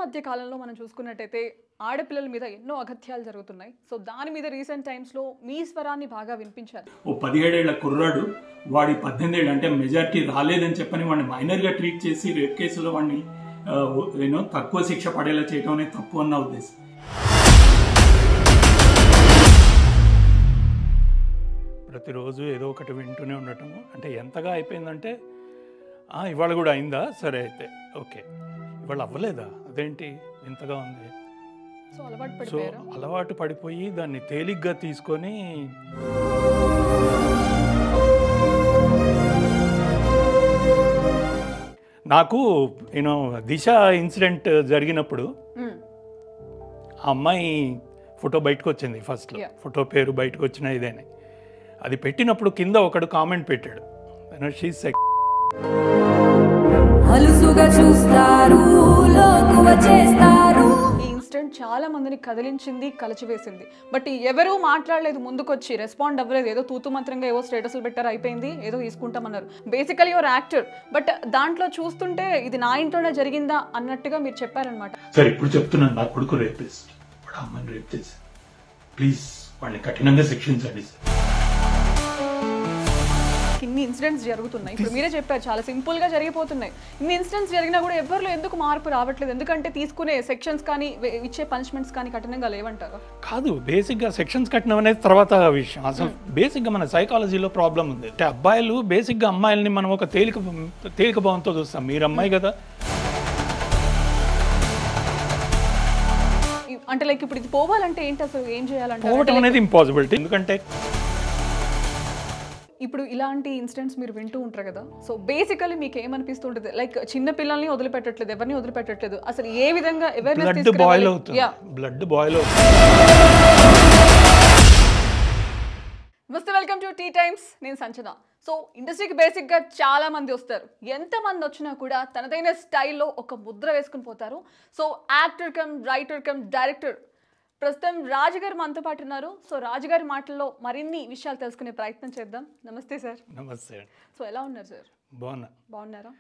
మధ్య కాలంలో మనం చూసుకున్నట్టయితే ఆడపిల్లల మీద ఎన్నో అగత్యాలు జరుగుతున్నాయి. సో దాని మీద రీసెంట్ టైమ్స్లో మీ స్వరాన్ని బాగా వినిపించారు. ఓ 17 ఏళ్ల కుర్రాడు వాడి 18 ఏళ్ళు అంటే మెజారిటీ రాలేదని చెప్పని వాడిని మైనర్గా ట్రీట్ చేసి రేప్ కేసులో వాడిని తక్కువ శిక్ష పడేలా చేయడం అనేది తప్పు అన్న ఉద్దేశం. ప్రతిరోజు ఏదో ఒకటి వింటూనే ఉండటం అంటే ఎంతగా అయిపోయిందంటే ఇవాళ కూడా అయిందా, సరే అయితే ఓకే, ఇవాళ అవ్వలేదా, అదేంటి ఇంతగా ఉంది. సో అలవాటు పడిపోయి దాన్ని తేలిగ్గా తీసుకొని నాకు దిశ ఇన్సిడెంట్ జరిగినప్పుడు ఆ అమ్మాయి ఫోటో బయటకు వచ్చింది. ఫస్ట్లో ఫోటో పేరు బయటకు వచ్చిన ఇదేనే. అది పెట్టినప్పుడు కింద ఒకడు కామెంట్ పెట్టాడు, ఈ ఇన్సిడెంట్ చాలా మందిని కదిలించింది, కలచివేసింది. బట్ ఎవరూ మాట్లాడలేదు, ముందుకొచ్చి రెస్పాండ్ అవ్వలేదు. ఏదో తూతు మంత్రంగా ఏవో స్టేటస్లు పెట్టారు, అయిపోయింది, ఏదో తీసుకుంటామన్నారు. బేసికలీ యువర్ యాక్టర్, బట్ దాంట్లో చూస్తుంటే ఇది నా ఇంట్లోనే జరిగిందా అన్నట్టుగా మీరు చెప్పారనమాట. సరే ఇప్పుడు చెప్తున్నాను, నా కొడుకు రేపిస్ట్, వాడు అమ్మని రేప్ చేసి, ప్లీజ్ వాళ్ళని కఠినంగా శిక్షించండి. ఇన్ని ఇన్సిడెంట్స్ జరుగుతున్నాయి, ఇప్పుడు మీరే చెప్పారు చాలా సింపుల్ గా జరిగిపోతున్నాయి. ఇన్ని ఇన్సిడెంట్స్ జరిగినా కూడా ఎవరిలో ఎందుకు మార్పు రావట్లేదు? ఎందుకంటే తీసుకునే సెక్షన్స్ కానీ ఇచ్చే పనిష్మెంట్స్ కానీ కఠినంగా లేవంటారు. కాదు, బేసిక్గా సెక్షన్స్ కఠినం అనేది తర్వాత విషయం. అసలు బేసిక్గా మన సైకాలజీలో ప్రాబ్లం ఉంది. అంటే అబ్బాయిలు బేసిక్గా అమ్మాయిల్ని మనం ఒక తేలిక భావంతో చూస్తాం. మీరు అమ్మాయి కదా, అంటే లైక్ ఇప్పుడు ఇది పోవాలంటే ఏంటి, అసలు ఏం చేయాలంటే పోవటం అనేది ఇంపాసిబిలిటీ. ఎందుకంటే ఇప్పుడు ఇలాంటి ఇన్సిడెంట్స్ మీరు వింటూ ఉంటారు కదా, సో బేసికలీ మీకు ఏమనిపిస్తుంటుంది? లైక్ చిన్న పిల్లల్ని వదిలిపెట్టట్లేదు, ఎవరిని వదిలిపెట్టట్లేదు, అసలు ఏ విధంగా బ్లడ్ బాయిల్ అవుతుంది. నమస్తే, వెల్కమ్ టు టీ టైమ్స్. నేను సంచన. సో ఇండస్ట్రీకి బేసిక్గా చాలా మంది వస్తారు. ఎంతమంది వచ్చినా కూడా తనదైన స్టైల్లో ఒక ముద్ర వేసుకుని పోతారు. So actor cum writer cum director. ప్రస్తుతం రాజుగారు మనతో పాటు ఉన్నారు. సో రాజుగారి మాటల్లో మరిన్ని విషయాలు తెలుసుకునే ప్రయత్నం చేద్దాం. నమస్తే సార్. నమస్తే. సో ఎలా ఉన్నారు సార్? బాగున్నారా?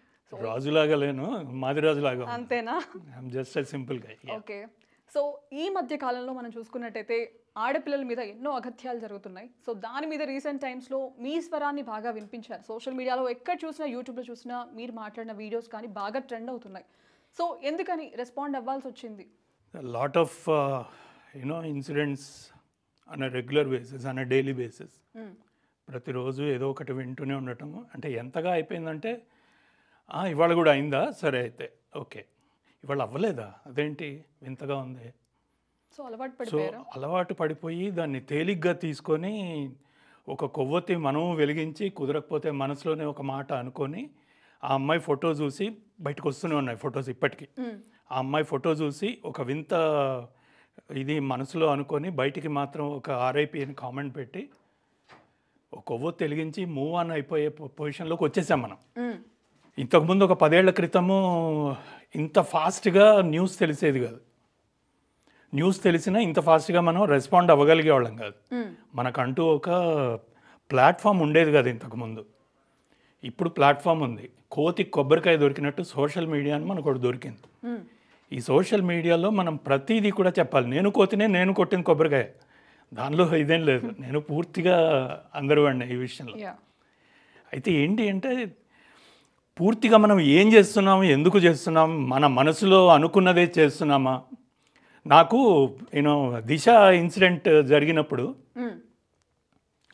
రాజులాగా లేను, మాది రాజులాగా. అంతేనా? జస్ట్ సింపుల్ గా. ఓకే. సో ఈ మధ్య కాలంలో మనం చూసుకున్నట్టయితే ఆడపిల్లల మీద ఎన్నో అగత్యాలు జరుగుతున్నాయి. సో దాని మీద రీసెంట్ టైమ్స్లో మీ స్వరాన్ని బాగా వినిపించారు. సోషల్ మీడియాలో ఎక్కడ చూసినా, యూట్యూబ్లో చూసినా మీరు మాట్లాడిన వీడియోస్ కానీ బాగా ట్రెండ్ అవుతున్నాయి. సో ఎందుకని రెస్పాండ్ అవ్వాల్సి వచ్చింది? Lot of incidents on a regular basis, on a daily basis. ప్రతిరోజు ఏదో ఒకటి వింటూనే ఉండటం అంటే ఎంతగా అయిపోయిందంటే ఇవాళ కూడా అయిందా, సరే అయితే ఓకే, ఇవాళ అవ్వలేదా, అదేంటి ఇంతగా ఉంది. సో అలవాటు పడిపోయి దాన్ని తేలిగ్గా తీసుకొని ఒక కొవ్వొత్తి మనం వెలిగించి, కుదరకపోతే మనసులోనే ఒక మాట అనుకొని ఆ అమ్మాయి ఫోటో చూసి బయటకు వస్తూనే ఉన్నాయి ఫొటోస్ ఇప్పటికీ. ఆ అమ్మాయి ఫోటో చూసి ఒక వింత ఇది మనసులో అనుకొని బయటికి మాత్రం ఒక ఆర్ఐపి అని కామెంట్ పెట్టి ఒక కొవ్వొత్తి వెలిగించి మూవ్ ఆన్ అయిపోయే పొజిషన్లోకి వచ్చేసాం మనం. ఇంతకుముందు ఒక 10 ఏళ్ల క్రితము ఇంత ఫాస్ట్గా న్యూస్ తెలిసేది కాదు. న్యూస్ తెలిసినా ఇంత ఫాస్ట్గా మనం రెస్పాండ్ అవ్వగలిగే వాళ్ళం కాదు. మనకంటూ ఒక ప్లాట్ఫామ్ ఉండేది కాదు ఇంతకుముందు. ఇప్పుడు ప్లాట్ఫామ్ ఉంది. కోతికి కొబ్బరికాయ దొరికినట్టు సోషల్ మీడియా అని మనకు ఒకటి దొరికింది. ఈ సోషల్ మీడియాలో మనం ప్రతిదీ కూడా చెప్పాలి. నేను కోతినే, నేను కొట్టిన కొబ్బరికాయ, దానిలో ఇదేం లేదు. నేను పూర్తిగా అందరూ వాడిని ఈ విషయంలో. అయితే ఏంటి అంటే పూర్తిగా మనం ఏం చేస్తున్నాము, ఎందుకు చేస్తున్నాం, మన మనసులో అనుకున్నదే చేస్తున్నామా. నాకు దిశ ఇన్సిడెంట్ జరిగినప్పుడు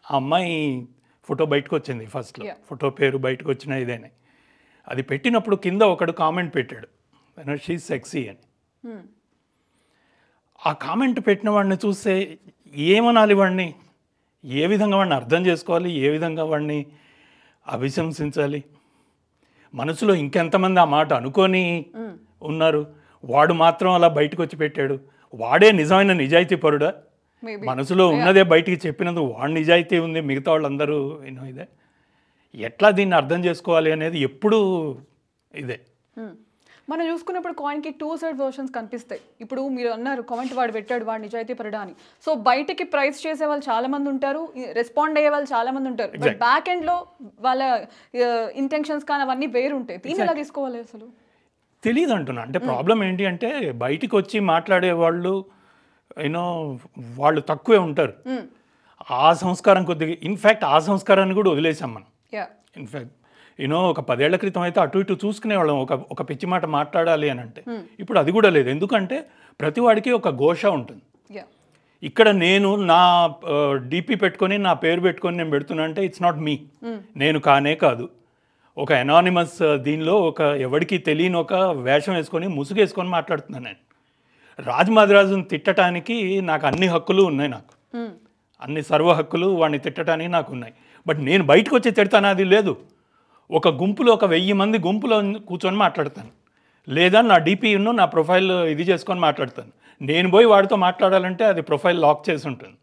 ఆ అమ్మాయి ఫోటో బయటకు వచ్చింది. ఫస్ట్లో ఫోటో పేరు బయటకు వచ్చిన ఇదేనే. అది పెట్టినప్పుడు కింద ఒకడు కామెంట్ పెట్టాడు, షీఈ్ సెక్సీ అని. ఆ కామెంట్ పెట్టిన వాడిని చూస్తే ఏమనాలి, వాడిని ఏ విధంగా వాడిని అర్థం చేసుకోవాలి, ఏ విధంగా వాడిని అభిశంసించాలి. మనసులో ఇంకెంతమంది ఆ మాట అనుకొని ఉన్నారు, వాడు మాత్రం అలా బయటకు వచ్చి పెట్టాడు. వాడే నిజమైన నిజాయితీ పరుడా? మనసులో ఉన్నదే బయటికి చెప్పినందుకు వాడు నిజాయితీ ఉంది, మిగతా వాళ్ళందరూ ఇదే. ఎట్లా దీన్ని అర్థం చేసుకోవాలి అనేది ఎప్పుడు ఇదే. మనం చూసుకున్నప్పుడు కాయిన్కి 2 సైడ్ వర్షన్స్ కనిపిస్తాయి. ఇప్పుడు మీరు అన్నారు కామెంట్ వాడు పెట్టాడు, వాడు నిజాయితీ పరుడా అని. సో బయటికి ప్రైస్ చేసే వాళ్ళు చాలా మంది ఉంటారు, రెస్పాండ్ అయ్యే వాళ్ళు చాలా మంది ఉంటారు. బట్ బ్యాక్ ఎండ్లో వాళ్ళ ఇంటెన్షన్స్ కానీ అవన్నీ వేరు ఉంటాయి. దీన్ని ఎలా తీసుకోవాలి అసలు? తెలియదు అంటున్నా. అంటే ప్రాబ్లం ఏంటి అంటే బయటికి వచ్చి మాట్లాడే వాళ్ళు యూనో వాళ్ళు తక్కువే ఉంటారు. ఆ సంస్కారం కొద్దిగా ఇన్ఫ్యాక్ట్ ఆ సంస్కారాన్ని కూడా వదిలేసాం మనం. ఇన్ఫ్యాక్ట్ ఒక 10 ఏళ్ల క్రితం అయితే అటు ఇటు చూసుకునేవాళ్ళం ఒక పిచ్చి మాట మాట్లాడాలి అని అంటే. ఇప్పుడు అది కూడా లేదు. ఎందుకంటే ప్రతి వాడికి ఒక ఘోష ఉంటుంది. ఇక్కడ నేను నా డీపీ పెట్టుకొని నా పేరు పెట్టుకొని నేను పెడుతున్నా అంటే ఇట్స్ నాట్ మీ. నేను కానే కాదు. ఒక ఎనానిమస్ దీనిలో ఒక ఎవరికి తెలియని ఒక వేషం వేసుకొని ముసుగేసుకొని మాట్లాడుతున్నాను నేను. రాజమాదిరాజుని తిట్టడానికి నాకు అన్ని హక్కులు ఉన్నాయి. నాకు అన్ని సర్వ హక్కులు వాడిని తిట్టడానికి నాకు ఉన్నాయి. బట్ నేను బయటకు వచ్చి తిడతాను అది లేదు. ఒక గుంపులో ఒక 1000 మంది గుంపులో కూర్చొని మాట్లాడతాను, లేదా నా డీపీను నా ప్రొఫైల్ ఇది చేసుకొని మాట్లాడతాను. నేను పోయి వాడితో మాట్లాడాలంటే అది ప్రొఫైల్ లాక్ చేసి ఉంటుంది.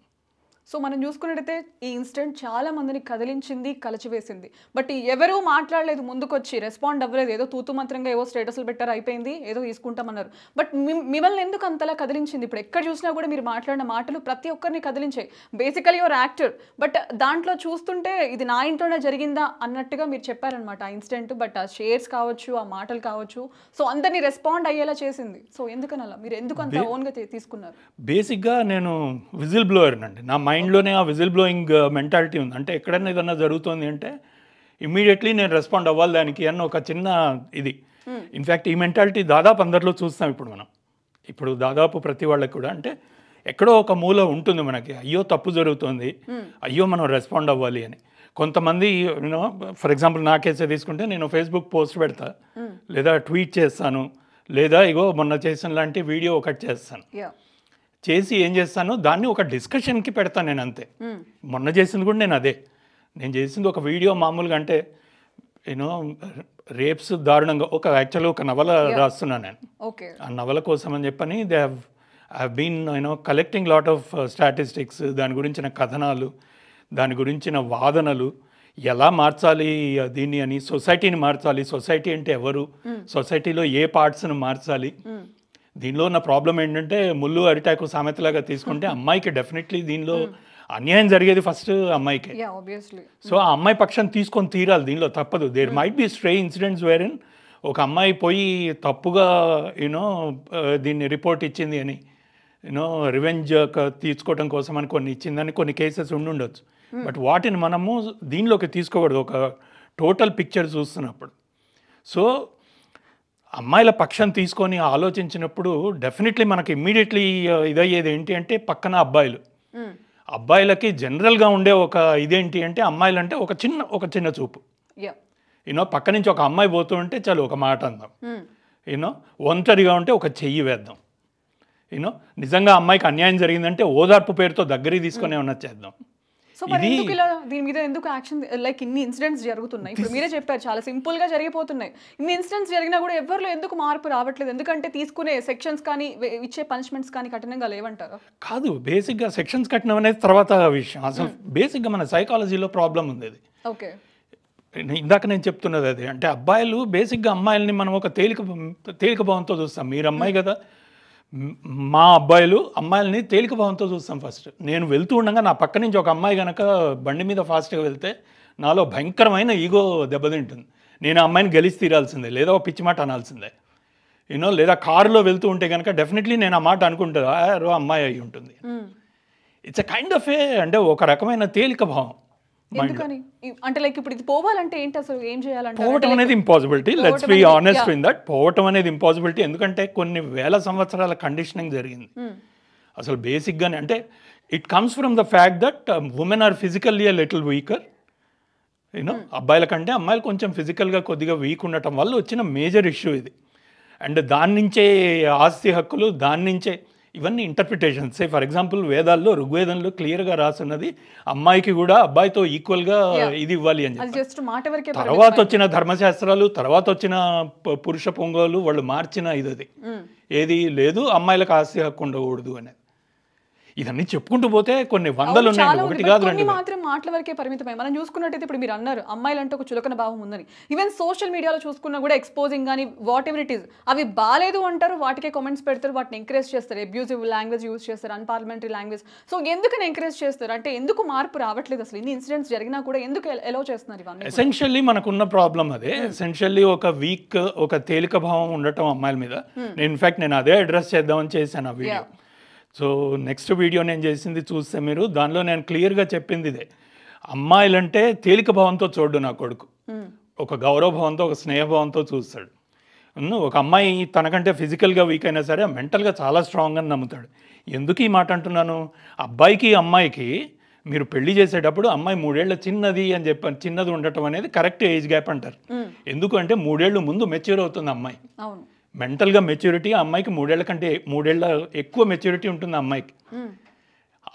సో మనం చూసుకున్నట్టయితే ఈ ఇన్సిడెంట్ చాలా మందిని కదిలించింది, కలచివేసింది. బట్ ఎవరూ మాట్లాడలేదు, ముందుకొచ్చి రెస్పాండ్ అవ్వలేదు. ఏదో తూతు మంత్రంగా ఏవో స్టేటస్లు పెట్టారు, అయిపోయింది, ఏదో తీసుకుంటామన్నారు. బట్ మిమ్మల్ని ఎందుకు అంతలా కదిలించింది? ఇప్పుడు ఎక్కడ చూసినా కూడా మీరు మాట్లాడిన మాటలు ప్రతి ఒక్కరిని కదిలించాయి. బేసికలీ యువర్ యాక్టర్, బట్ దాంట్లో చూస్తుంటే ఇది నా ఇంట్లోనే జరిగిందా అన్నట్టుగా మీరు చెప్పారనమాట ఆ ఇన్సిడెంట్. బట్ ఆ షేర్స్ కావచ్చు, ఆ మాటలు కావచ్చు, సో అందరినీ రెస్పాండ్ అయ్యేలా చేసింది. సో ఎందుకని అలా మీరు ఎందుకు అంత ఓన్గా తీసుకున్నారు? బేసిక్గా నేను విజిల్ బ్లోయర్ అండి. నా మైండ్లోనే ఆ విజిల్ బ్లోయింగ్ మెంటాలిటీ ఉంది. అంటే ఎక్కడైనా ఏదన్నా జరుగుతుంది అంటే ఇమ్మీడియట్లీ నేను రెస్పాండ్ అవ్వాలి దానికి అన్న ఒక చిన్న ఇది. ఇన్ఫ్యాక్ట్ ఈ మెంటాలిటీ దాదాపు అందరిలో చూస్తాం ఇప్పుడు మనం. ఇప్పుడు దాదాపు ప్రతి వాళ్ళకి కూడా అంటే ఎక్కడో ఒక మూల ఉంటుంది మనకి, అయ్యో తప్పు జరుగుతుంది, అయ్యో మనం రెస్పాండ్ అవ్వాలి అని. కొంతమంది ఫర్ ఎగ్జాంపుల్ నా కేసే తీసుకుంటే నేను ఫేస్బుక్ పోస్ట్ పెడతా, లేదా ట్వీట్ చేస్తాను, లేదా ఇగో మొన్న చేసిన లాంటి వీడియో ఒకటి చేస్తాను. చేసి ఏం చేస్తాను, దాన్ని ఒక డిస్కషన్కి పెడతాను నేను, అంతే. మొన్న చేసింది కూడా నేను అదే. నేను చేసింది ఒక వీడియో మామూలుగా అంటే రేప్స్ దారుణంగా యాక్చువల్గా ఒక నవల రాస్తున్నాను నేను. ఆ నవల కోసం అని చెప్పని they have been collecting lot of statistics, దాని గురించిన కథనాలు, దాని గురించిన వాదనలు, ఎలా మార్చాలి దీన్ని అని, సొసైటీని మార్చాలి, సొసైటీ అంటే ఎవరు, సొసైటీలో ఏ పార్ట్స్ని మార్చాలి. దీనిలో ఉన్న ప్రాబ్లం ఏంటంటే ముళ్ళు అరిటాకు సామెతలాగా తీసుకుంటే అమ్మాయికి డెఫినెట్లీ దీనిలో అన్యాయం జరిగేది ఫస్ట్ అమ్మాయికే. సో ఆ అమ్మాయి పక్షం తీసుకొని తీరాలి, దీనిలో తప్పదు. There might be stray incidents where in ఒక అమ్మాయి పోయి తప్పుగా దీన్ని రిపోర్ట్ ఇచ్చింది అని రివెంజ్ తీసుకోవడం కోసం అని కొన్ని ఇచ్చిందని కొన్ని కేసెస్ ఉండొచ్చు. బట్ వాటిని మనము దీనిలోకి తీసుకోకూడదు ఒక టోటల్ పిక్చర్ చూస్తున్నప్పుడు. సో అమ్మాయిల పక్షం తీసుకొని ఆలోచించినప్పుడు డెఫినెట్లీ మనకి ఇమ్మీడియట్లీ ఇదయ్యేది ఏంటి అంటే పక్కన అబ్బాయిలకి జనరల్గా ఉండే ఒక ఇదేంటి అంటే అమ్మాయిలు అంటే ఒక చిన్న చూపు. పక్క నుంచి ఒక అమ్మాయి పోతూ ఉంటే చాలు ఒక మాట అందాం, ఒంటరిగా ఉంటే ఒక చెయ్యి వేద్దాం, నిజంగా అమ్మాయికి అన్యాయం జరిగిందంటే ఓదార్పు పేరుతో దగ్గరికి తీసుకొని ఏమన్నా చేద్దాం. సో మరి ఎందుకు ఇలా దీని మీద ఎందుకు యాక్షన్, లైక్ ఇన్ని ఇన్సిడెంట్స్ జరుగుతున్నాయి, ఇప్పుడు మీరే చెప్పారు చాలా సింపుల్గా జరిగిపోతున్నాయి, ఇన్ని ఇన్సిడెంట్స్ జరిగినా కూడా ఎవరిలో ఎందుకు మార్పు రావట్లేదు? ఎందుకంటే తీసుకునే సెక్షన్స్ కానీ ఇచ్చే పనిష్మెంట్స్ కానీ కఠినంగా లేవంటారా? కాదు, బేసిక్గా సెక్షన్స్ కఠినం అనేది తర్వాత విషయం. అసలు బేసిక్గా మన సైకాలజీలో ప్రాబ్లం ఉంది అది. ఓకే, ఇందాక నేను చెప్తున్నది అది. అంటే అబ్బాయిలు బేసిక్గా అమ్మాయిల్ని మనం ఒక తేలిక భావంతో చూస్తాం. మీరు అమ్మాయి కదా, మా అబ్బాయిలు అమ్మాయిలని తేలిక భావంతో చూస్తాం. ఫస్ట్ నేను వెళ్తూ ఉండగా నా పక్క నుంచి ఒక అమ్మాయి కనుక బండి మీద ఫాస్ట్గా వెళ్తే నాలో భయంకరమైన ఈగో దెబ్బతింటుంది. నేను ఆ అమ్మాయిని గెలిచి తీరాల్సిందే, లేదా ఒక పిచ్చి మాట అనాల్సిందే. లేదా కారులో వెళ్తూ ఉంటే కనుక డెఫినెట్లీ నేను ఆ మాట అనుకుంటా అమ్మాయి అయి ఉంటుంది. ఇట్స్ ఎ కైండ్ ఆఫ్ అంటే ఒక రకమైన తేలిక భావం. అంటే లైక్ ఇప్పుడు ఇది పోవాలంటే ఏంటి, అసలు ఏం చేయాలంటే? పోవటం అనేది impossibility. Let's be honest in that. పోవటం అనేది ఇంపాసిబిలిటీ. ఎందుకంటే కొన్ని వేల సంవత్సరాల కండిషనింగ్ జరిగింది. అసలు బేసిక్గానే అంటే it comes from the fact that women are physically a little weaker. అబ్బాయిల కంటే అమ్మాయిలు కొంచెం ఫిజికల్గా కొద్దిగా వీక్ ఉండటం వల్ల వచ్చిన మేజర్ ఇష్యూ ఇది. అండ్ దాని నుంచే ఆస్తి హక్కులు, దాని నుంచే ఇవన్నీ ఇంటర్ప్రిటేషన్స్. ఫర్ ఎగ్జాంపుల్ వేదాల్లో ఋగ్వేదంలో క్లియర్గా రాసున్నది అమ్మాయికి కూడా అబ్బాయితో ఈక్వల్గా ఇది ఇవ్వాలి అని చెప్పి. తర్వాత వచ్చిన ధర్మశాస్త్రాలు, తర్వాత వచ్చిన పురుష పొంగోలు వాళ్ళు మార్చిన ఇది ఏది లేదు, అమ్మాయిలకు ఆస్తి హక్కు ఉండకూడదు అనేది. ఇదన్నీ చెప్పుకుంటూ పోతే కొన్ని వందలు అవును, చాలా ఉన్నాయి, ఉంది. ఒకటి But కాదు కొన్ని రెండు కాదు. మాత్రం మాటల వరకే పరిమితమై మనం చూసుకున్నట్టయితే ఇప్పుడు మీరు అన్నారు అమ్మాయిలంటే ఒక చులకన భావం ఉందని. ఈవెన్ సోషల్ మీడియాలో చూసుకున్నా కూడా ఎక్స్పోజింగ్ కానీ వాట్ ఎవర్ ఇట్ ఈస్ అవి బాలేదు అంటారు, వాటికే కామెంట్స్ పెడతారు, వాటిని ఎంకరేజ్ చేస్తారు, అబ్యూజివ్ లాంగ్వేజ్ యూజ్ చేస్తారు, అన్పార్లమెంటరీ లాంగ్వేజ్. సో ఎందుకని ఎంకరేజ్ చేస్తారు అంటే ఎందుకు మార్పు రావట్లేదు? అసలు ఇన్ని ఇన్సిడెంట్స్ జరిగినా కూడా ఎందుకు ఎలో చేస్తున్నారు ఇవన్నీ? ఎసెన్షియల్లీ మనకున్న ప్రాబ్లం అదే. ఎసెన్షియల్లీ ఒక వీక్, ఒక తేలిక భావం ఉండటం అమ్మాయిల మీద. ఇన్ఫాక్ట్ నేను అదే అడ్రస్ చేద్దామని చేశాను ఆ వీడియో. సో నెక్స్ట్ వీడియో నేను చేసింది చూస్తే మీరు దానిలో నేను క్లియర్గా చెప్పింది ఇదే. అమ్మాయిలంటే తేలిక భావంతో చూడు నా కొడుకు, ఒక గౌరవభావంతో, ఒక స్నేహభావంతో చూస్తాడు. ఒక అమ్మాయి తనకంటే ఫిజికల్గా వీక్ అయినా సరే మెంటల్గా చాలా స్ట్రాంగ్ అని నమ్ముతాడు. ఎందుకు ఈ మాట అంటున్నాను? అబ్బాయికి అమ్మాయికి మీరు పెళ్లి చేసేటప్పుడు అమ్మాయి 3 ఏళ్ల చిన్నది అని చెప్పి, చిన్నది ఉండటం అనేది కరెక్ట్ ఏజ్ గ్యాప్ అంటారు. ఎందుకు అంటే 3 ఏళ్ళు ముందు మెచ్యూర్ అవుతుంది అమ్మాయి. మెంటల్గా మెచ్యూరిటీ అమ్మాయికి 3 ఏళ్ల కంటే 3 ఏళ్ల ఎక్కువ మెచ్యూరిటీ ఉంటుంది అమ్మాయికి.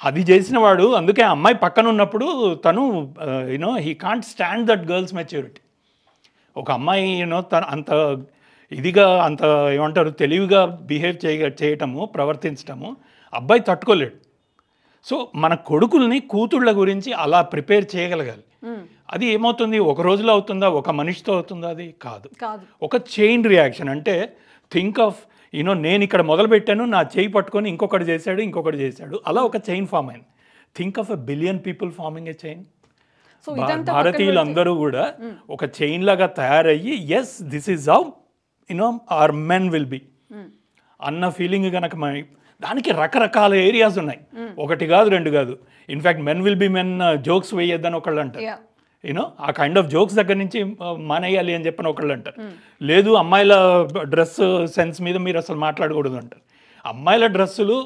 అది చేసిన వాడు అందుకే అమ్మాయి పక్కన ఉన్నప్పుడు తను he can't stand that girls maturity. ఒక అమ్మాయి తన అంత ఇదిగా, అంత ఏమంటారు, తెలివిగా బిహేవ్ చేయటము, ప్రవర్తించటము అబ్బాయి తట్టుకోలేడు. సో మన కొడుకుల్ని, కూతుళ్ళ గురించి అలా ప్రిపేర్ చేయగలగాలి. అది ఏమవుతుంది? ఒక రోజులో అవుతుందా? ఒక మనిషితో అవుతుందా? అది కాదు. ఒక చైన్ రియాక్షన్. అంటే థింక్ ఆఫ్ నేను ఇక్కడ మొదలు పెట్టాను, నా చేయి పట్టుకొని ఇంకొకటి చేశాడు, ఇంకొకటి చేశాడు, అలా ఒక చైన్ ఫామ్ అయింది. Think of 1 billion people forming a chain. భారతీయులందరూ కూడా ఒక చైన్ లాగా తయారయ్యి yes this is how our men will be అన్న ఫీలింగ్ కనుక దానికి రకరకాల ఏరియాస్ ఉన్నాయి. ఒకటి కాదు, రెండు కాదు. In fact men will be men jokes వేయొద్దని ఒకళ్ళు అంటారు. ఆ కైండ్ ఆఫ్ జోక్స్ దగ్గర నుంచి మానేయాలి అని చెప్పని ఒకళ్ళు అంటారు. లేదు, అమ్మాయిల డ్రెస్ సెన్స్ మీద మీరు అసలు మాట్లాడకూడదు అంటారు. అమ్మాయిల డ్రెస్సులు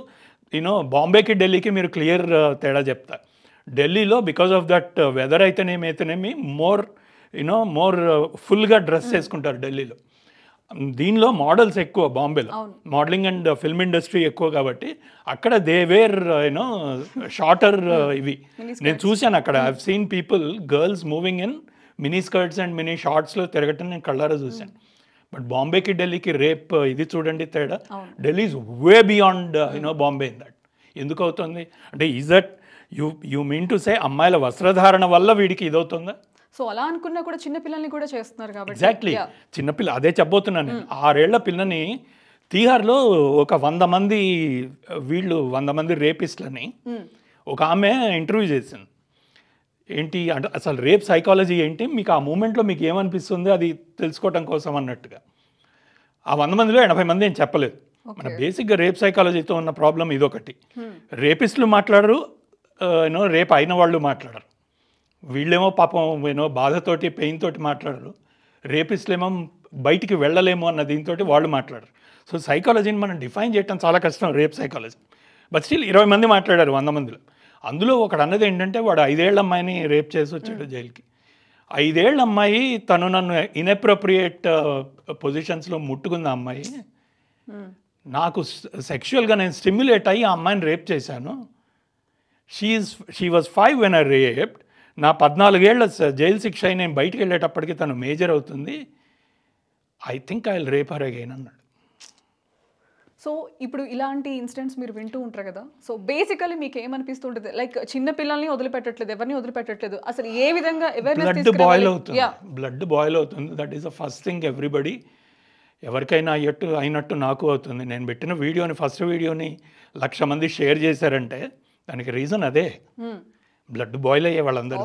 బాంబేకి ఢిల్లీకి మీరు క్లియర్ తేడా చెప్తారు. ఢిల్లీలో బికాస్ ఆఫ్ దట్ వెదర్ అయితేనేమి మోర్ ఫుల్గా డ్రెస్ వేసుకుంటారు ఢిల్లీలో. దీనిలో మోడల్స్ ఎక్కువ, బాంబేలో మోడలింగ్ అండ్ ఫిల్మ్ ఇండస్ట్రీ ఎక్కువ కాబట్టి అక్కడ దే వేర్ షార్టర్ ఇవి. నేను చూశాను అక్కడ. I have seen people, girls moving in mini skirts and mini షార్ట్స్లో తిరగటం నేను కళ్ళారా చూశాను. బట్ బాంబేకి ఢిల్లీకి రేప్ ఇది చూడండి తేడా. Delhi is way beyond Bombay in that. ఎందుకు అవుతుంది అంటే is that you mean to say అమ్మాయిల వస్త్రధారణ వల్ల వీడికి ఇదవుతుందా? సో అలా అనుకున్నా కూడా చిన్న పిల్లల్ని కూడా చేస్తున్నారు కాబట్టి. ఎగ్జాక్ట్లీ, చిన్నపిల్ల అదే చెప్పబోతున్నాను నేను. 6 ఏళ్ల పిల్లని తీహార్లో ఒక 100 మంది 100 మంది రేపిస్ట్లని ఒక ఆమె ఇంటర్వ్యూ చేసింది. ఏంటి అంటే అసలు రేప్ సైకాలజీ ఏంటి, మీకు ఆ మూమెంట్లో మీకు ఏమనిపిస్తుంది అది తెలుసుకోవటం కోసం అన్నట్టుగా. ఆ 100 మందిలో 80 మంది ఏం చెప్పలేదు. మన బేసిక్గా రేప్ సైకాలజీతో ఉన్న ప్రాబ్లం ఇదొకటి. రేపిస్టులు మాట్లాడరు, రేప్ అయిన వాళ్ళు మాట్లాడరు. వీళ్ళేమో పాపం బాధతోటి, పెయిన్ తోటి మాట్లాడరు. రేపిస్టులేమో బయటికి వెళ్ళలేము అన్న దీంతో వాళ్ళు మాట్లాడరు. సో సైకాలజీని మనం డిఫైన్ చేయడం చాలా కష్టం, రేప్ సైకాలజీ. బట్ స్టిల్ 20 మంది మాట్లాడారు 100 మందిలో. అందులో ఒకడు అన్నది ఏంటంటే వాడు 5 ఏళ్ల అమ్మాయిని రేప్ చేసి వచ్చాడు జైలుకి. 5 ఏళ్ల అమ్మాయి తను నన్ను ఇన్అప్రోప్రియేట్ పొజిషన్స్లో ముట్టుకుంది. ఆ అమ్మాయి నాకు సెక్షువల్గా నేను స్టిమ్యులేట్ అయ్యి ఆ అమ్మాయిని రేప్ చేశాను. She was 5 when I raped. నా 14 ఏళ్ల జైలు శిక్ష అయి నేను బయటికి వెళ్ళేటప్పటికి తను మేజర్ అవుతుంది. I think I will rape her again అన్నాడు. సో ఇప్పుడు ఇలాంటి ఇన్సిడెంట్స్ మీరు వింటూ ఉంటారు కదా. సో బేసికలీ మీకు ఏమనిపిస్తుంటుంది? లైక్ చిన్న పిల్లల్ని వదిలిపెట్టట్లేదు, ఎవరిని వదిలిపెట్టట్లేదు, అసలు ఏ విధంగా బ్లడ్ బాయిల్ అవుతుంది. బ్లడ్ బాయిల్ అవుతుంది. That is the first thing everybody. ఎవరికైనా అయినట్టు నాకు అవుతుంది. నేను పెట్టిన వీడియోని, ఫస్ట్ వీడియోని 1,00,000 మంది షేర్ చేశారంటే దానికి రీజన్ అదే. బ్లడ్ బాయిల్ అయ్యే వాళ్ళందరూ.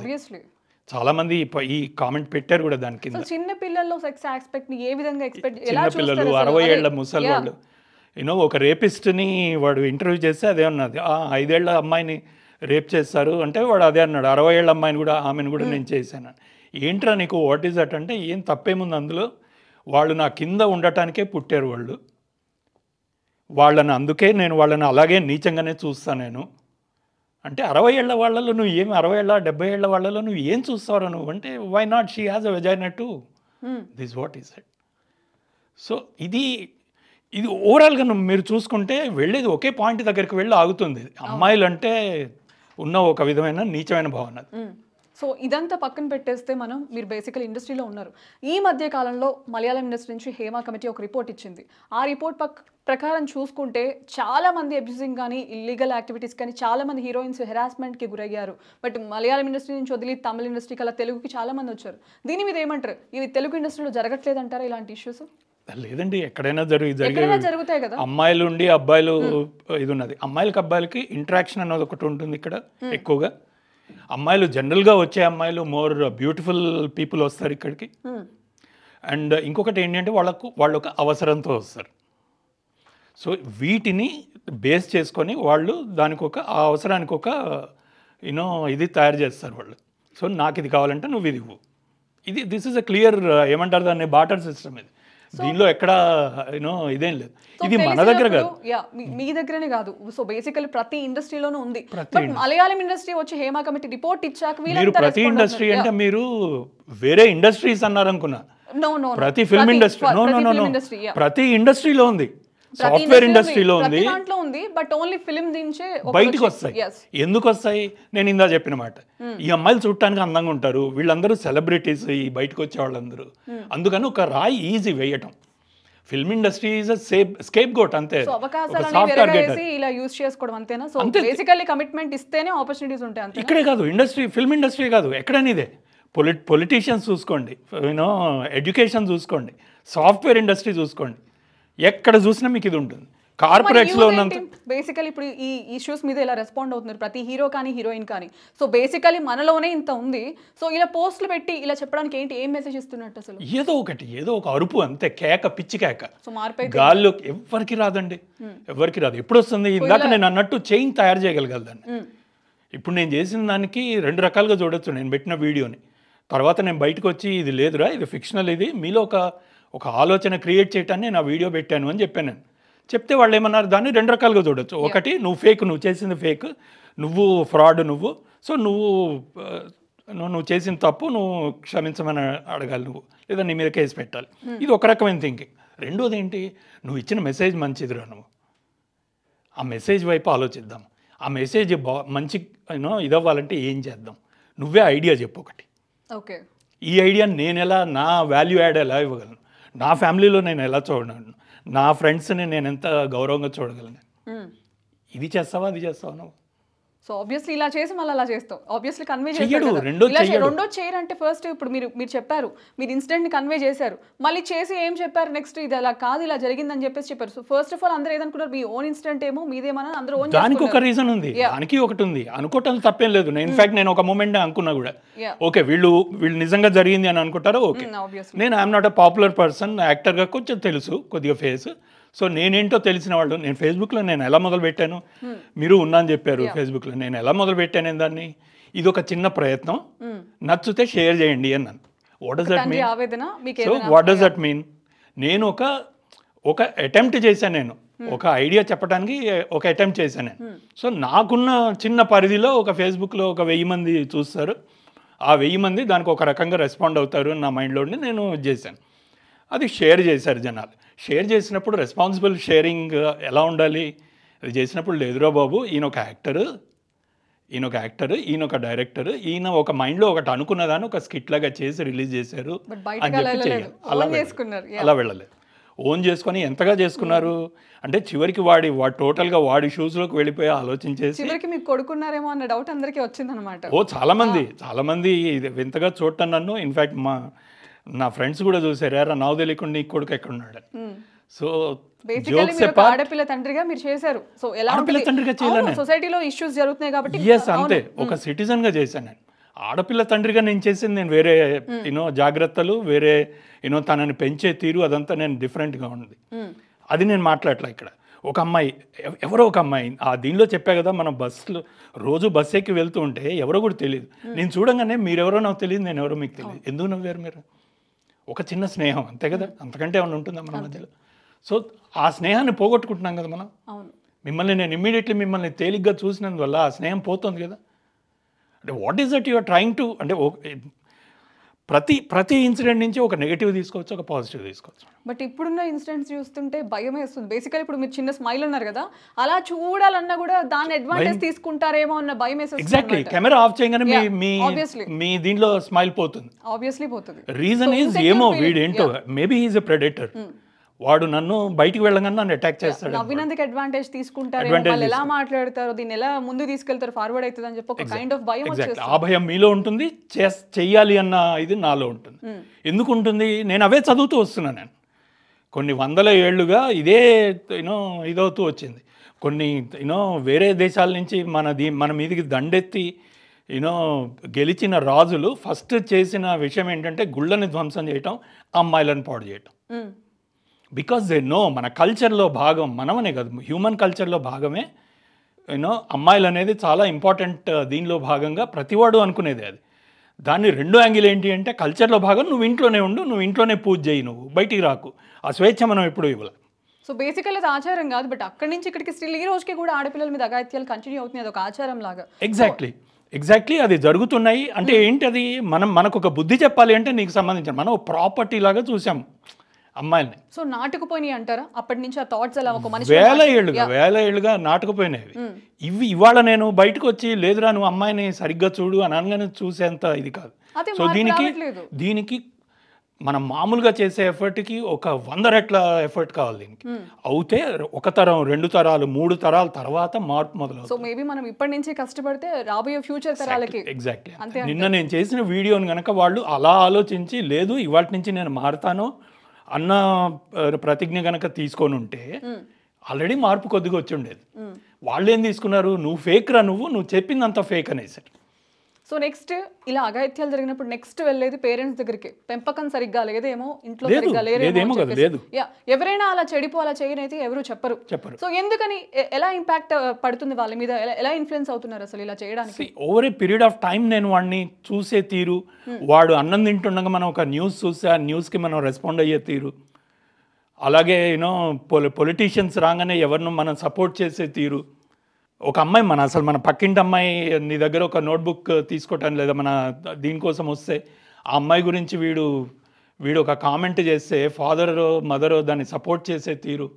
చాలా మంది ఈ కామెంట్ పెట్టారు కూడా దాని కింద. చిన్న పిల్లల్లో సెక్స్ ఆస్పెక్ట్ ని ఏ విధంగా ఎక్స్పెక్ట్, చిన్న పిల్లలు, 60 ఏళ్ల ముసలి వాళ్ళు. ఒక రేపిస్ట్ని వాడు ఇంటర్వ్యూ చేస్తే అదే అన్నది, 5 ఏళ్ల అమ్మాయిని రేప్ చేస్తారు అంటే వాడు అదే అన్నాడు, 60 ఏళ్ల అమ్మాయిని కూడా, ఆమెను కూడా నేను చేశాను. ఏంట్రా నీకు, వాట్ ఈజ్ దట్ అంటే ఏం తప్పేముంది అందులో, వాళ్ళు నా కింద ఉండటానికే పుట్టారు వాళ్ళు, వాళ్ళని అందుకే నేను వాళ్ళని అలాగే నీచంగానే చూస్తాను నేను అంటే. 60 ఏళ్ల వాళ్ళలో నువ్వు ఏమి, 60 ఏళ్ళ 70 ఏళ్ల వాళ్ళలో నువ్వు ఏం చూస్తావు నువ్వు అంటే, why not, she has a vagina to, this what is it. So ఇది ఓవరాల్గా మీరు చూసుకుంటే వెళ్ళేది ఒకే పాయింట్ దగ్గరికి వెళ్ళి ఆగుతుంది. అమ్మాయిలు అంటే ఉన్న ఒక విధమైన నీచమైన భావన. సో సో ఇదంతా పక్కన పెట్టేస్తే మీరు బేసికల్ ఇండస్ట్రీలో ఉన్నారు. ఈ మధ్య కాలంలో మలయాళం ఇండస్ట్రీ నుంచి హేమ కమిటీ ఒక రిపోర్ట్ ఇచ్చింది. ఆ రిపోర్ట్ ప్రకారం చూసుకుంటే చాలా మంది అబ్యూజింగ్ కానీ ఇల్లీగల్ యాక్టివిటీస్ కానీ చాలా మంది హీరోయిన్స్ హెరాస్మెంట్కి గురయ్యారు. బట్ మలయాళం ఇండస్ట్రీ నుంచి వదిలి తమిళ ఇండస్ట్రీకి అలా తెలుగుకి చాలా మంది వచ్చారు. దీని మీద ఏమంటారు? ఇవి తెలుగు ఇండస్ట్రీలో జరగట్లేదంటారా ఇలాంటి ఇష్యూస్? లేదండి, ఎక్కడైనా జరుగుతాయి కదా. అమ్మాయిలు ఉండి అబ్బాయిలు ఇది ఉన్నది. అమ్మాయిలకి అబ్బాయిలకి ఇంటరాక్షన్ అనేది ఒకటి ఉంటుంది ఇక్కడ ఎక్కువగా. అమ్మాయిలు జనరల్గా వచ్చే అమ్మాయిలు మోర్ బ్యూటిఫుల్ పీపుల్ వస్తారు ఇక్కడికి. అండ్ ఇంకొకటి ఏంటంటే వాళ్ళు ఒక అవసరంతో వస్తారు. సో వీటిని బేస్ చేసుకొని వాళ్ళు దానికి ఆ అవసరానికి ఒక ఇది తయారు చేస్తారు వాళ్ళు. సో నాకు ఇది కావాలంటే నువ్వు ఇది ఇవ్వు. దిస్ ఇస్ అ క్లియర్ ఏమంటారు దాన్ని బాటర్ సిస్టమ్. ఇది దీనిలో ఎక్కడ ఇదేం లేదు. ఇది మన దగ్గర కాదు, మీ దగ్గరనే కాదు. సో బేసికల్లీ ప్రతి ఇండస్ట్రీలోనూ ఉంది. బట్ మలయాళం ఇండస్ట్రీ వచ్చి హేమ కమిటీ రిపోర్ట్ ఇచ్చాక మీరు ప్రతి ఇండస్ట్రీ అంటే మీరు వేరే ఇండస్ట్రీస్ అన్నారు అనుకున్నా. ప్రతి ఫిల్మ్ ఇండస్ట్రీ ప్రతి ఇండస్ట్రీలో ఉంది. సాఫ్ట్వేర్ ఇండస్ట్రీలో ఉంది. బట్ ఓన్లీ ఫిల్మ్ దించే బయటకు వస్తాయి. ఎందుకు వస్తాయి? నేను ఇందా చెప్పిన మాట, ఈ అమ్మాయిలు చూడటానికి అందంగా ఉంటారు, వీళ్ళందరూ సెలబ్రిటీస్, ఈ బయటకు వచ్చే వాళ్ళందరూ. అందుకని ఒక రాయి ఈజీ వేయటం. Film industry is scapegoat అంతే. ఇలా యూస్ చేసుకోవడం అంతేనా? సో బేసికల్లీ కమిట్మెంట్ ఇస్తేనే ఆపర్చునిటీస్ ఉంటాయి అంతే. ఇక్కడే కాదు, ఫిల్మ్ ఇండస్ట్రీ కాదు, ఎక్కడైనా ఇదే. పొలిటీషియన్స్ చూసుకోండి, ఎడ్యుకేషన్ చూసుకోండి, సాఫ్ట్వేర్ ఇండస్ట్రీ చూసుకోండి, ఎక్కడ చూసినా మీకు ఇది ఉంటుంది. కార్పొరేట్స్ లో ఉన్నంత బేసికలీ ఇప్పుడు ఈ ఇష్యూస్ మీద ఇలా రెస్పాండ్ అవుతున్నారు ప్రతి హీరో కానీ హీరోయిన్ కానీ. సో బేసికలీ మనలోనే ఇంత ఉంది. సో ఇలా పోస్టులు పెట్టి ఇలా చెప్పడానికి ఏం మెసేజ్ ఇస్తున్నట్టు? అసలు ఏదో ఒక అరుపు అంతే, కేక, పిచ్చి కేక. సో మార్పు గాల్లో ఎవరికి రాదండి, ఎవరికి రాదు. ఎప్పుడు వస్తుంది? ఇందాక నేను అన్నట్టు చైన్ తయారు చేయగలగాలి దాన్ని. ఇప్పుడు నేను చేసిన దానికి 2 రకాలుగా చూడొచ్చు. నేను పెట్టిన వీడియోని తర్వాత నేను బయటకు వచ్చి ఇది లేదురా, ఇది ఫిక్షనల్, ఇది మీలో ఒక ఆలోచన క్రియేట్ చేయటాన్ని నేను ఆ వీడియో పెట్టాను అని చెప్పాను. నేను చెప్తే వాళ్ళు ఏమన్నారు, దాన్ని 2 రకాలుగా చూడొచ్చు. ఒకటి, నువ్వు ఫేక్, నువ్వు చేసింది ఫేక్, నువ్వు ఫ్రాడ్, సో నువ్వు చేసిన తప్పు, నువ్వు క్షమించమని అడగాలి నువ్వు, లేదా నీ మీద కేసు పెట్టాలి. ఇది ఒక రకమైన థింకింగ్. రెండోది ఏంటి, నువ్వు ఇచ్చిన మెసేజ్ మంచిదిరా, నువ్వు ఆ మెసేజ్ వైపు ఆలోచిద్దాం. ఆ మెసేజ్ మంచి ఇదవ్వాలంటే ఏం చేద్దాం, నువ్వే ఐడియా చెప్పు ఒకటి. ఓకే, ఈ ఐడియా నేను ఎలా, నా వాల్యూ యాడ్ ఎలా ఇవ్వగలను, నా ఫ్యామిలీలో నేను ఎలా చూడగలను, నా ఫ్రెండ్స్ని నేను ఎంత గౌరవంగా చూడగలను. ఇది చేస్తావా, అది చేస్తావా నువ్వు? సో ఆబ్వియస్లీ ఇలా చేసి మళ్ళీ అలా చేస్తావు. ఆబ్వియస్లీ కన్వే చేయడు. రెండో చేయరంటే ఫస్ట్ ఇప్పుడు మీరు చెప్పారు, మీరు ఇన్సిడెంట్ని కన్వే చేశారు, మళ్ళీ చేసి ఏం చెప్పారు నెక్స్ట్? ఇది అలా కాదు, ఇలా జరిగిందని చెప్పేసి చెప్పారు. సో ఫస్ట్ ఆఫ్ ఆల్ అందరూ ఏదనుకున్నారు, మీ ఓన్ ఇన్సిడెంట్ ఏమో మీదేమన్నా అందరూ ఓన్. దానికి ఒక రీజన్ ఉంది, దానికి ఒకటి ఉంది. అనుకోవటం తప్పేం లేదు. నేను ఇన్ఫాక్ట్ నేను ఒక మూమెంట్ అనుకున్నా కూడా, ఓకే వీళ్ళు నిజంగా జరిగింది అని అనుకుంటారు. ఓకే, నేను I'm not a popular person, యాక్టర్గా కొంచెం తెలుసు, కొద్దిగా ఫేస్. సో నేనేంటో తెలిసిన వాళ్ళు, నేను ఫేస్బుక్లో నేను ఎలా మొదలు పెట్టాను, మీరు ఉన్నా అని చెప్పారు ఫేస్బుక్లో, నేను ఎలా మొదలు పెట్టాను దాన్ని. ఇది ఒక చిన్న ప్రయత్నం, నచ్చితే షేర్ చేయండి అన్నాను. What does that mean? So what does that mean? నేను ఒక అటెంప్ట్ చేశాను. నేను ఒక ఐడియా చెప్పడానికి ఒక అటెంప్ట్ చేశాను నేను. సో నాకున్న చిన్న పరిధిలో ఒక ఫేస్బుక్లో ఒక 1000 మంది చూస్తారు, ఆ 1000 మంది దానికి ఒక రకంగా రెస్పాండ్ అవుతారు అని నా మైండ్లో నేను చేశాను. అది షేర్ చేశారు జనాలు. షేర్ చేసినప్పుడు రెస్పాన్సిబుల్ షేరింగ్ ఎలా ఉండాలి? అది చేసినప్పుడు లేదురా బాబు, ఈయన ఒక యాక్టర్, ఈయన ఒక డైరెక్టర్, ఈయన ఒక మైండ్లో ఒకటి అనుకున్నదాన్ని ఒక స్కిట్ లాగా చేసి రిలీజ్ చేశారు అని చెప్పి చేయాలి. అలా వెళ్ళలేదు. ఓన్ చేసుకొని ఎంతగా చేసుకున్నారు అంటే చివరికి వాడి టోటల్గా వాడి షూస్లోకి వెళ్ళిపోయి ఆలోచించేసి చివరికి మీకు కొడుకున్నారేమో అన్న డౌట్ అందరికీ వచ్చిందనమాట. చాలా మంది వింతగా చూడటం నన్ను. ఇన్ఫ్యాక్ట్ నా ఫ్రెండ్స్ కూడా చూసారు, యారా నాకు తెలియకుండా నీ కొడుకు ఎక్కడున్నాడు. సో ఆడపిల్ల తండ్రిగా మీరు చేశారు. సో ఎలా ఆడపిల్ల తండ్రిగా చేయలేదు, సొసైటీలో ఇష్యూస్ జరుగుతున్నాయి కాబట్టి. అంతే, ఒక సిటిజన్గా చేశాను నేను. ఆడపిల్ల తండ్రిగా నేను చేసింది నేను వేరే జాగ్రత్తలు, వేరే తనని పెంచే తీరు అదంతా నేను డిఫరెంట్గా ఉంది. అది నేను మాట్లాడలే. ఇక్కడ ఒక అమ్మాయి, ఎవరో ఒక అమ్మాయి, దీనిలో చెప్పా కదా, మనం రోజు బస్సు ఎక్కి వెళ్తూ ఉంటే ఎవరో కూడా తెలియదు. నేను చూడంగానే మీరెవరో నాకు తెలియదు, నేను ఎవరో మీకు తెలియదు. ఎందుకు నవ్వారు మీరు? ఒక చిన్న స్నేహం అంతే కదా, అంతకంటే ఏమైనా ఉంటుందా మన మధ్యలో? సో ఆ స్నేహాన్ని పోగొట్టుకుంటున్నాం కదా మనం. మిమ్మల్ని నేను ఇమ్మీడియట్లీ మిమ్మల్ని తేలిగ్గా చూసినందువల్ల ఆ స్నేహం పోతుంది కదా. అంటే what is that you are trying to, అంటే ప్రతి ఇన్సిడెంట్ నుంచి ఒక నెగిటివ్ తీసుకోవచ్చు, ఒక పాజిటివ్ తీసుకోవచ్చు. బట్ ఇప్పుడున్న ఇన్సిడెంట్స్ చూస్తుంటే భయం వేస్తుంది. బేసికల్ ఇప్పుడు మీరు చిన్న స్మైల్ ఉన్నారు కదా, అలా చూడాలన్నా కూడా దాని అడ్వాంటేజ్ తీసుకుంటారేమో అన్న భయం వేస్తుంది. ఎగ్జాక్ట్లీ, కెమెరా ఆఫ్ చేయగానే మీ దీంట్లో స్మైల్ పోతుంది. ఆబ్వియస్లీ పోతుంది. రీజన్ ఈజ్ ఏమో వీడేంటో, మేబీ హీఈస్ ఎ ప్రెడేటర్. వాడు నన్ను బయటికి వెళ్ళగానే నన్ను అటాక్ చేస్తాడు. నవ్వినందుకు అడ్వాంటేజ్ తీసుకుంటారు, వాళ్ళు ఎలా మాట్లాడతారు, దీన్ని ఎలా ముందు తీసుకెళ్తారు, ఫార్వర్డ్ అవుతుంది అని చెప్పి ఒక కైండ్ ఆఫ్ భయం వచ్చేస్తుంది. ఆ భయం మీలో ఉంటుంది, చెయ్యాలి అన్న ఇది నాలో ఉంటుంది. ఎందుకు ఉంటుంది? నేను అవే చదువుతూ వస్తున్నాను. నేను కొన్ని వందల ఏళ్లుగా ఇదే ఇదవుతూ వచ్చింది. కొన్ని వేరే దేశాల నుంచి మన మీదకి దండెత్తి గెలిచిన రాజులు ఫస్ట్ చేసిన విషయం ఏంటంటే గుళ్ళని ధ్వంసం చేయటం, అమ్మాయిలను పాడు చేయటం. బికాజ్ దే నో మన కల్చర్లో భాగం, మనమనే కాదు హ్యూమన్ కల్చర్లో భాగమే అమ్మాయిలు అనేది చాలా ఇంపార్టెంట్. దీనిలో భాగంగా ప్రతివాడు అనుకునేది అది. దాన్ని రెండో యాంగిల్ ఏంటి అంటే కల్చర్లో భాగం నువ్వు ఇంట్లోనే ఉండు, నువ్వు ఇంట్లోనే పూజ చేయి, నువ్వు బయటికి రాకు. ఆ స్వేచ్ఛ మనం ఎప్పుడు ఇవ్వాలి. సో బేసికల్ అది ఆచారం కాదు, బట్ అక్కడి నుంచి ఇక్కడికి స్టిల్ ఈ రోజుకి కూడా ఆడపిల్లల మీద అఘాయిత్యాలు కంటిన్యూ అవుతున్నాయి, అది ఒక ఆచారం లాగా. ఎగ్జాక్ట్లీ అది జరుగుతున్నాయి. అంటే ఏంటి అది, మనకు ఒక బుద్ధి చెప్పాలి అంటే నీకు సంబంధించిన మనం ప్రాపర్టీ లాగా చూసాం అమ్మాయిల్ని. సో నాటుకుపోయినాయి అంటారా అప్పటి నుంచి ఆ థాట్స్ అలా ఒక మనిషి వేల ఏళ్ళుగా నాటుకుపోయినాయి. ఇవి ఇవాళ నేను బయటకు వచ్చి లేదురా నువ్వు అమ్మాయిని సరిగ్గా చూడు అని అనగానే చూసేంత ఇది కాదు. సో దీనికి మనం మామూలుగా చేసే ఎఫర్ట్కి ఒక 100 రెట్ల ఎఫర్ట్ కావాలి. దీనికి అవుతే 1 తరం 2 తరాలు 3 తరాల తర్వాత మార్పు మొదలవుతుంది. సో మేబీ మనం ఇప్పటి నుంచి కష్టపడితే రాబోయే ఫ్యూచర్ తరాలకి. ఎగ్జాక్ట్లీ. నిన్న నేను చేసిన వీడియోని కనుక వాళ్ళు అలా ఆలోచించి లేదు ఇవాటి నుంచి నేను మారుతాను అన్న ప్రతిజ్ఞ కనుక తీసుకొని ఉంటే ఆల్రెడీ మార్పు కొద్దిగా వచ్చి ఉండేది. వాళ్ళు ఏం తీసుకున్నారు, నువ్వు ఫేక్ రా, నువ్వు చెప్పిందంత ఫేక్ అనేసి. సో నెక్స్ట్ ఇలా అఘాయిత్యాలు జరిగినప్పుడు నెక్స్ట్ వెళ్ళేది పేరెంట్స్ దగ్గరికి. పెంపకం సరిగ్గా లేదేమో, ఇంట్లో సరిగ్గా లేదేమో, ఎవరైనా అలా అలా చేయనైతే ఎవరు చెప్పరు. సో ఎందుకని, ఎలా ఇంపాక్ట్ పడుతుంది వాళ్ళ మీద, ఎలా ఇన్ఫ్లుయెన్స్ అవుతున్నారు అసలు ఇలా చేయడానికి? Over a period of time నేను వాడిని చూసే తీరు, వాడు అన్నం తింటుండగా మనం ఒక న్యూస్ చూస్తే ఆ న్యూస్కి మనం రెస్పాండ్ అయ్యే తీరు, అలాగే పొలిటీషియన్స్ రాగానే ఎవరినో మనం సపోర్ట్ చేసే తీరు. ఒక అమ్మాయి మన పక్కింటి అమ్మాయి నీ దగ్గర ఒక నోట్బుక్ తీసుకోవటానికి లేదా మన దీనికోసం వస్తే ఆ అమ్మాయి గురించి వీడు ఒక కామెంట్ చేస్తే ఫాదరో మదరో దాన్ని సపోర్ట్ చేసే తీరు.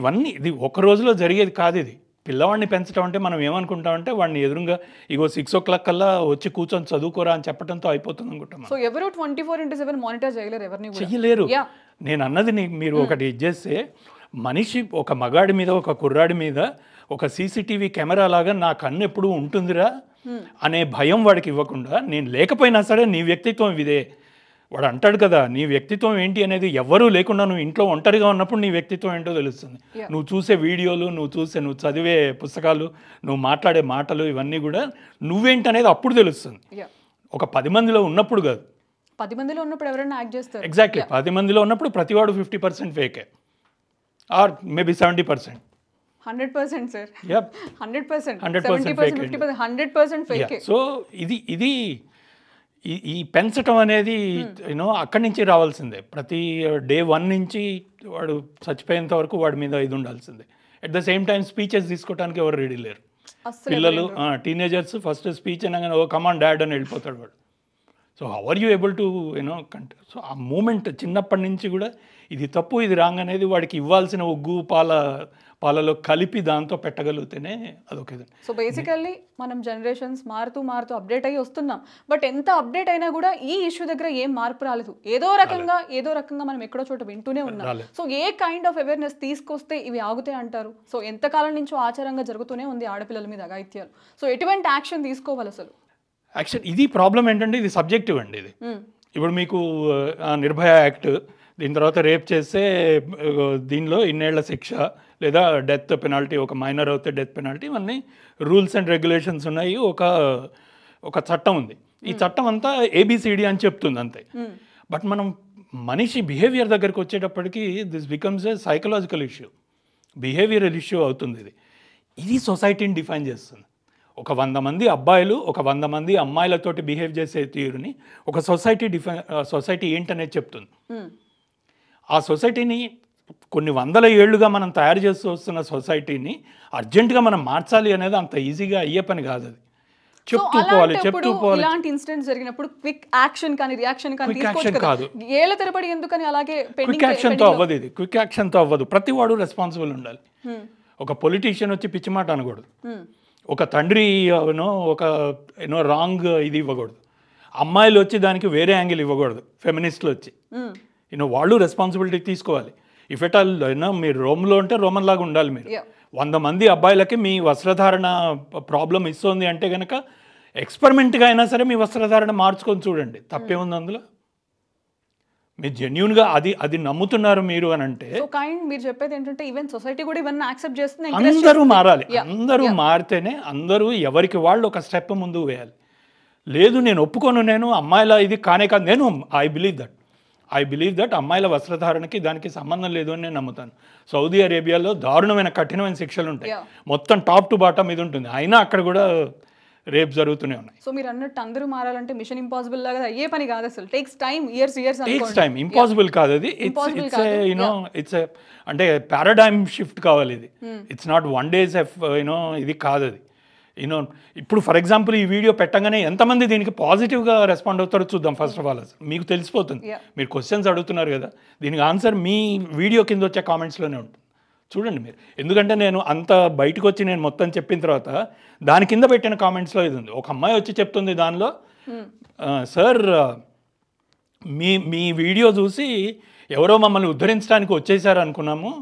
ఇవన్నీ ఇది ఒక రోజులో జరిగేది కాదు. ఇది పిల్లవాడిని పెంచడం అంటే మనం ఏమనుకుంటామంటే వాడిని ఎదురుగా ఇగో 6 o'clock కల్లా వచ్చి కూర్చొని చదువుకోరా అని చెప్పడంతో అయిపోతుంది అనుకుంటాం. సో ఎవరు 24/7 మానిటర్ చేయలేరు, ఎవరిని చెయ్యలేరు. నేను అన్నది మీరు ఒకటి ఇచ్చేస్తే మనిషి ఒక మగాడి మీద ఒక కుర్రాడి మీద ఒక సీసీటీవీ కెమెరా లాగా నా కన్ను ఎప్పుడు ఉంటుందిరా అనే భయం వాడికి ఇవ్వకుండా, నేను లేకపోయినా సరే నీ వ్యక్తిత్వం ఇదే వాడు అంటాడు కదా, నీ వ్యక్తిత్వం ఏంటి అనేది ఎవరూ లేకుండా నువ్వు ఇంట్లో ఒంటరిగా ఉన్నప్పుడు నీ వ్యక్తిత్వం ఏంటో తెలుస్తుంది. నువ్వు చూసే వీడియోలు, నువ్వు చదివే పుస్తకాలు, నువ్వు మాట్లాడే మాటలు, ఇవన్నీ కూడా నువ్వేంటనేది అప్పుడు తెలుస్తుంది. ఒక 10 మందిలో ఉన్నప్పుడు కాదు. 10 మందిలో ఉన్నప్పుడు ఎవరైనా యాక్ట్ చేస్తారు. ఎగ్జాక్ట్లీ. 10 మందిలో ఉన్నప్పుడు ప్రతివాడు 50% ఫేకే, ఆర్ మేబీ 70%. 100% సార్. 100%, 50%, 100% ఫేకే. సో ఇది ఈ పెంచటం అనేది అక్కడి నుంచి రావాల్సిందే. ప్రతి డే 1 నుంచి వాడు చచ్చిపోయేంత వరకు వాడి మీద ఇది ఉండాల్సిందే. At the same time speeches తీసుకోవడానికి ఎవరు రెడీ లేరు. పిల్లలు టీనేజర్స్ ఫస్ట్ స్పీచ్ అనగానే ఓ కమాన్ డాడ్ అని వెళ్ళిపోతాడు వాడు. So how are you able to so ఆ మూమెంట్ చిన్నప్పటి నుంచి కూడా ఇది తప్పు ఇది రాంగ్ అనేది వాడికి ఇవ్వాల్సిన ఉగ్గు పాలలో కలిపి దాంతో పెట్టగలిగితేనే అదొక ఇది. సో బేసికల్లీ మనం జనరేషన్స్ మారుతూ అప్డేట్ అయ్యి వస్తున్నాం. బట్ ఎంత అప్డేట్ అయినా కూడా ఈ ఇష్యూ దగ్గర ఏం మార్పు రాలేదు. ఏదో రకంగా మనం ఎక్కడో చోట వింటూనే ఉన్నాం. So A kind of awareness తీసుకొస్తే ఇవి ఆగుతాయి అంటారు? సో ఎంతకాలం నుంచో ఆచారంగా జరుగుతూనే ఉంది ఆడపిల్లల మీద అఘాయిత్యాలు. సో ఎటువంటి యాక్షన్ తీసుకోవాలి అసలు? యాక్షన్ ఇది ప్రాబ్లం ఏంటంటే ఇది సబ్జెక్టివ్ అండి. ఇది ఇప్పుడు మీకు నిర్భయ యాక్ట్, దీని తర్వాత రేప్ చేస్తే దీనిలో ఇన్నేళ్ల శిక్ష లేదా డెత్ పెనాల్టీ, ఒక మైనర్ అవుతే డెత్ పెనాల్టీ, ఇవన్నీ రూల్స్ అండ్ రెగ్యులేషన్స్ ఉన్నాయి. ఒక చట్టం ఉంది. ఈ చట్టం అంతా ABCD అని చెప్తుంది అంతే. బట్ మనం మనిషి బిహేవియర్ దగ్గరికి వచ్చేటప్పటికి this becomes a psychological issue, behavioural issue అవుతుంది. ఇది సొసైటీని డిఫైన్ చేస్తుంది. ఒక 100 మంది అబ్బాయిలు ఒక 100 మంది అమ్మాయిలతోటి బిహేవ్ చేసే తీరుని ఒక సొసైటీ ఏంటనేది చెప్తుంది. ఆ సొసైటీని కొన్ని 100 ఏళ్లుగా మనం తయారు చేస్తూ వస్తున్న సొసైటీని అర్జెంటుగా మనం మార్చాలి అనేది అంత ఈజీగా అయ్యే పని కాదు. అది చెప్తూ పోవాలి. ఇలాంటి ఇన్సిడెంట్స్ జరిగినప్పుడు క్విక్ యాక్షన్ కానీ రియాక్షన్ కానీ Quick తీసుకోవచ్చు action కదా. కాదు. ఏళ్ల తరబడి ఎందుకని అలాగే క్విక్ యాక్షన్తో అవ్వదు ఇది. క్విక్ యాక్షన్తో అవ్వదు. ప్రతి వాడు రెస్పాన్సిబుల్ ఉండాలి. ఒక పొలిటీషియన్ వచ్చి పిచ్చి మాట అనకూడదు. ఒక తండ్రి ఒక రాంగ్ ఇది ఇవ్వకూడదు. అమ్మాయిలు వచ్చి దానికి వేరే యాంగిల్ ఇవ్వకూడదు. ఫెమినిస్టులు వచ్చి వాళ్ళు రెస్పాన్సిబిలిటీ తీసుకోవాలి. ఇఫ్ ఎట్ ఆల్ మీరు రోమ్లో ఉంటే రోమన్ లాగా ఉండాలి. మీరు 100 మంది అబ్బాయిలకి మీ వస్త్రధారణ ప్రాబ్లం ఇస్తుంది అంటే కనుక ఎక్స్పెరిమెంట్గా అయినా సరే మీ వస్త్రధారణ మార్చుకొని చూడండి. తప్పేముంది అందులో? మీరు జెన్యూన్గా అది నమ్ముతున్నారు మీరు అని అంటే మీరు చెప్పేది ఏంటంటే ఈవెన్ సొసైటీ కూడా ఇవన్నీ యాక్సెప్ట్ చేస్తుంది. అందరూ మారాలి. అందరూ మారితేనే అందరూ ఎవరికి వాళ్ళు ఒక స్టెప్ ముందుకు వేయాలి. లేదు నేను ఒప్పుకోను, నేను అమ్మాయిల ఇది కానే కాదు, నేను ఐ బిలీవ్ దట్ అమ్మాయిల వస్త్రధారణకి దానికి సంబంధం లేదు అని నేను నమ్ముతాను. సౌదీ అరేబియాలో దారుణమైన కఠినమైన శిక్షలు ఉంటాయి. మొత్తం టాప్ టు బాటమ్ ఇది ఉంటుంది. అయినా అక్కడ కూడా రేప్ జరుగుతూనే ఉన్నాయి. సో మీరు అన్నట్టు అందరూ మారాలంటే మిషన్ ఇంపాసిబుల్ లాగా అయ్యే పని కాదు. అసలు టేక్స్ టైం, ఇయర్స్ ఇంపాసిబుల్ కాదు అది. ఇట్స్ అంటే పారాడైమ్ షిఫ్ట్ కావాలి ఇది. ఇట్స్ నాట్ 1 days ఇది కాదు అది. ఇప్పుడు ఫర్ ఎగ్జాంపుల్ ఈ వీడియో పెట్టగానే ఎంతమంది దీనికి పాజిటివ్గా రెస్పాండ్ అవుతారో చూద్దాం. ఫస్ట్ ఆఫ్ ఆల్ మీకు తెలిసిపోతుంది. మీరు క్వశ్చన్స్ అడుగుతున్నారు కదా, దీనికి ఆన్సర్ మీ వీడియో కింద వచ్చే కామెంట్స్లోనే ఉంటుంది. చూడండి మీరు. ఎందుకంటే నేను అంత బయటకు వచ్చి నేను మొత్తం చెప్పిన తర్వాత దాని కింద పెట్టిన కామెంట్స్లో ఇది ఉంది. ఒక అమ్మాయి వచ్చి చెప్తుంది దానిలో, సార్ మీ వీడియో చూసి ఎవరో మమ్మల్ని ఉద్ధరించడానికి వచ్చేసారు అనుకున్నాము,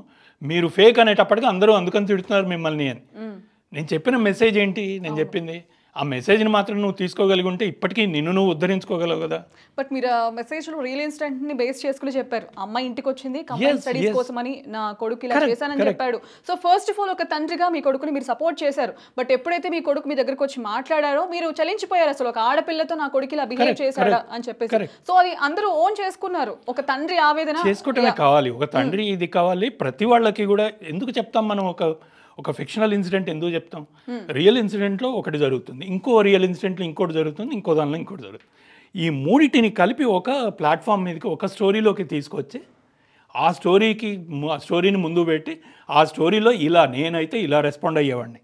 మీరు ఫేక్ అనేటప్పటికీ అందరూ అందుకని తిడుతున్నారు మిమ్మల్ని అని. నేను చెప్పిన మెసేజ్ ఏంటి? నేను చెప్పింది ఆ మెసేజ్ని మాత్రం నువ్వు తీసుకోగలిగి ఉంటే ఇప్పటికీ నిన్ను నువ్వు ఉద్ధరించుకోగలవు కదా. బట్ మీరు ఆ మెసేజ్లో రియల్ ఇన్సిడెంట్ని బేస్ చేసుకుని చెప్పారు. అమ్మాయి ఇంటికి వచ్చింది కంబైన్ స్టడీస్ కోసమని, నా కొడుకు ఇలా చేశానని చెప్పాడు. సో ఫస్ట్ ఆఫ్ ఆల్ ఒక తండ్రిగా మీ కొడుకుని మీరు సపోర్ట్ చేశారు. బట్ ఎప్పుడైతే మీ కొడుకు మీ దగ్గరకు వచ్చి మాట్లాడారో మీరు చలించిపోయారు. అసలు ఒక ఆడపిల్లతో నా కొడుకు ఇలా బిహేవ్ చేశాడా అని చెప్పేసి. సో అది అందరూ ఓన్ చేసుకున్నారు. ఒక తండ్రి ఆవేదన చేసుకోవటమే కావాలి, ఒక తండ్రి ఇది కావాలి. ప్రతి వాళ్ళకి కూడా ఎందుకు చెప్తాం మనం ఒక ఫిక్షనల్ ఇన్సిడెంట్ ఎందుకు చెప్తాం? రియల్ ఇన్సిడెంట్లో ఒకటి జరుగుతుంది, ఇంకో రియల్ ఇన్సిడెంట్లో ఇంకోటి జరుగుతుంది, ఇంకో దానిలో ఇంకోటి జరుగుతుంది. ఈ మూడింటిని కలిపి ఒక ప్లాట్ఫామ్ మీదకి ఒక స్టోరీలోకి తీసుకొచ్చి ఆ స్టోరీని ముందు పెట్టి ఆ స్టోరీలో నేనైతే ఇలా రెస్పాండ్ అయ్యేవాడిని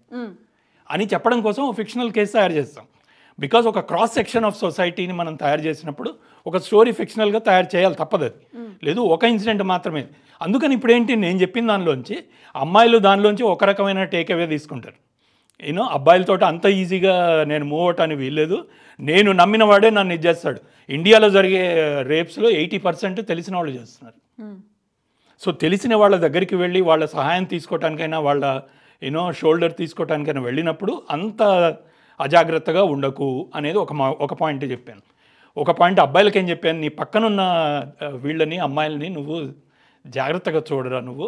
అని చెప్పడం కోసం ఒక ఫిక్షనల్ కేసు తయారు చేస్తాం. బికాజ్ ఒక క్రాస్ సెక్షన్ ఆఫ్ సొసైటీని మనం తయారు చేసినప్పుడు ఒక స్టోరీ ఫిక్షనల్గా తయారు చేయాలి, తప్పదు. అది లేదు ఒక ఇన్సిడెంట్ మాత్రమే. అందుకని ఇప్పుడు ఏంటి, నేను చెప్పిన దానిలోంచి అమ్మాయిలు దానిలోంచి ఒక రకమైన టేక్ అవే తీసుకుంటారు. అబ్బాయిలతో అంత ఈజీగా నేను మూవ్ అవటానికి వీల్లేదు, నేను నమ్మిన వాడే నన్ను ఇది చేస్తాడు. ఇండియాలో జరిగే రేప్స్లో 80% తెలిసిన వాళ్ళు చేస్తున్నారు. సో తెలిసిన వాళ్ళ దగ్గరికి వెళ్ళి వాళ్ళ సహాయం తీసుకోవటానికైనా వాళ్ళ షోల్డర్ తీసుకోవటానికైనా వెళ్ళినప్పుడు అంత అజాగ్రత్తగా ఉండకు అనేది ఒక పాయింట్ చెప్పాను. ఒక పాయింట్ అబ్బాయిలకి ఏం చెప్పాను, నీ పక్కనున్న వీళ్ళని అమ్మాయిలని నువ్వు జాగ్రత్తగా చూడరా, నువ్వు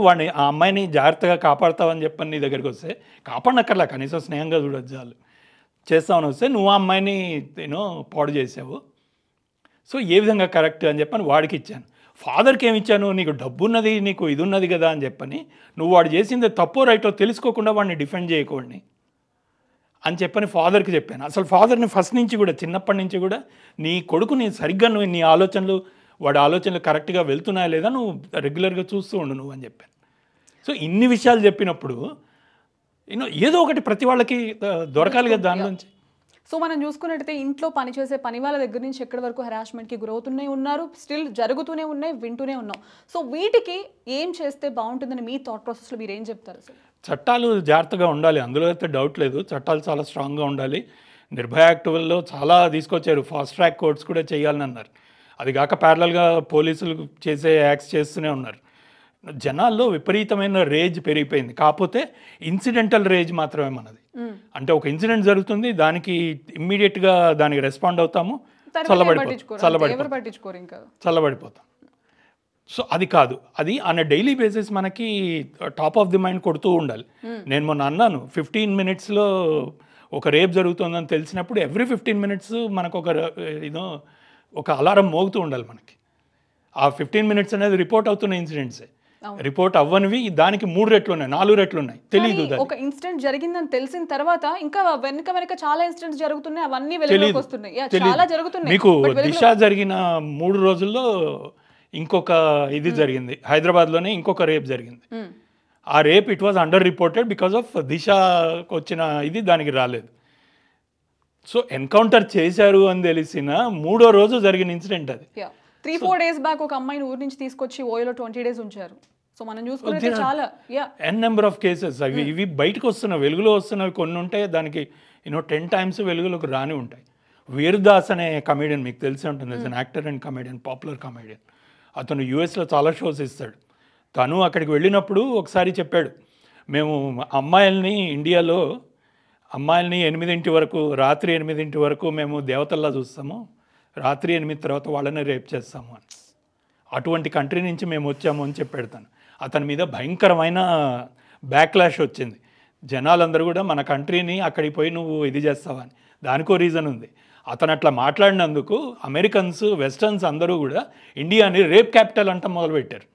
వాడిని ఆ అమ్మాయిని జాగ్రత్తగా కాపాడుతావని చెప్పని నీ దగ్గరికి వస్తే కాపాడనక్కర్లా, కనీసం స్నేహంగా చూడొచ్చు చాలు. చేస్తామని వస్తే నువ్వు ఆ అమ్మాయిని పాడు చేసావు, సో ఏ విధంగా కరెక్ట్ అని చెప్పని వాడికి ఇచ్చాను. ఫాదర్కి ఏమి ఇచ్చాను, నీకు డబ్బు ఉన్నది, నీకు ఇది ఉన్నది కదా అని చెప్పని నువ్వు వాడు చేసింది తప్పో రైటో తెలుసుకోకుండా వాడిని డిఫెండ్ చేయకూడని అని చెప్పని ఫాదర్కి చెప్పాను. అసలు ఫాదర్ని ఫస్ట్ నుంచి కూడా చిన్నప్పటి నుంచి కూడా నీ కొడుకుని సరిగ్గా నీ వాడి ఆలోచనలు కరెక్ట్గా వెళ్తున్నాయా లేదా నువ్వు రెగ్యులర్గా చూస్తూ ఉండు నువ్వు అని చెప్పాను. సో ఇన్ని విషయాలు చెప్పినప్పుడు ఏదో ఒకటి ప్రతి వాళ్ళకి దొరకాలి కదా దానిలోంచి. సో మనం చూసుకున్నట్టయితే ఇంట్లో పనిచేసే పని వాళ్ళ దగ్గర నుంచి ఎక్కడి వరకు హెరాస్మెంట్కి గురవుతూనే ఉన్నారు, స్టిల్ జరుగుతూనే ఉన్నాయి, వింటూనే ఉన్నాం. సో వీటికి ఏం చేస్తే బాగుంటుందని మీ థాట్ ప్రాసెస్లో మీరు ఏం చెప్తారు సార్? చట్టాలు జాగ్రత్తగా ఉండాలి, అందులో అయితే డౌట్ లేదు. చట్టాలు చాలా స్ట్రాంగ్గా ఉండాలి. నిర్భయ యాక్ట్లో చాలా తీసుకొచ్చారు, ఫాస్ట్ ట్రాక్ కోర్ట్స్ కూడా చేయాలని అన్నారు. అది కాక ప్యారలల్గా పోలీసులు చేసే యాక్ట్స్ చేస్తూనే ఉన్నారు. జనాల్లో విపరీతమైన రేజ్ పెరిగిపోయింది. కాకపోతే ఇన్సిడెంటల్ రేజ్ మాత్రమే మనది. అంటే ఒక ఇన్సిడెంట్ జరుగుతుంది, దానికి ఇమ్మీడియట్గా దానికి రెస్పాండ్ అవుతాము, చల్లబడిపోతాం. సో అది కాదు, అది ఆన్ డైలీ బేసిస్ మనకి టాప్ ఆఫ్ ది మైండ్ కొడుతూ ఉండాలి. నేను మొన్న అన్నాను 15 minutesలో ఒక రేప్ జరుగుతుందని తెలిసినప్పుడు ఎవ్రీ 15 minutes మనకు ఒక అలారం మోగుతూ ఉండాలి మనకి. ఆ 15 minutes అనేది రిపోర్ట్ అవుతున్న ఇన్సిడెంట్సే. రిపోర్ట్ అవ్వనివి దానికి 3 రెట్లు ఉన్నాయి, 4 రెట్లు ఉన్నాయి, తెలియదు. ఒక ఇన్సిడెంట్ జరిగిందని తెలిసిన తర్వాత ఇంకా వెనక చాలా ఇన్సిడెంట్స్ జరుగుతున్నాయి, అవన్నీ వెలుగులోకి వస్తున్నాయి, చాలా జరుగుతున్నాయి. మీకు దిశ జరిగిన 3 రోజుల్లో ఇంకొక ఇది జరిగింది, హైదరాబాద్లోనే ఇంకొక రేప్ జరిగింది. ఆ rape it was under reported because of దిశకు వచ్చిన ఇది దానికి రాలేదు. సో ఎన్కౌంటర్ చేశారు అని తెలిసిన 3వ రోజు జరిగిన ఇన్సిడెంట్ అది. 3-4 days బ్యాక్ ఒక అమ్మాయిని ఊరి నుంచి తీసుకొచ్చి ఓయోలో 20 days ఉంచారు. సో మనం చూసుకుంటే చాలా ఎన్ నెంబర్ ఆఫ్ కేసెస్ ఇవి బయటకు వస్తున్న వెలుగులో వస్తున్నవి కొన్ని ఉంటాయి, దానికి 10 times వెలుగులోకి రాని ఉంటాయి. వీర్దాస్ అనే కమెడియన్ మీకు తెలిసి ఉంటుంది, as an actor and comedian, popular comedian. అతను యూఎస్లో చాలా షోస్ ఇస్తాడు. తను అక్కడికి వెళ్ళినప్పుడు ఒకసారి చెప్పాడు, మేము ఇండియాలో అమ్మాయిల్ని 8 వరకు, రాత్రి 8 వరకు మేము దేవతల్లా చూస్తాము, రాత్రి 8 తర్వాత వాళ్ళని రేప్ చేస్తాము అని. అటువంటి కంట్రీ నుంచి మేము వచ్చాము అని చెప్పాడు తను. అతని మీద భయంకరమైన బ్యాక్లాష్ వచ్చింది. జనాలందరూ కూడా మన కంట్రీని అక్కడికి పోయి నువ్వు ఇది చేస్తావని. దానికో రీజన్ ఉంది. అతను అట్లా మాట్లాడినందుకు అమెరికన్స్, వెస్టర్న్స్ అందరూ కూడా ఇండియాని రేప్ క్యాపిటల్ అంట మొదలుపెట్టారు.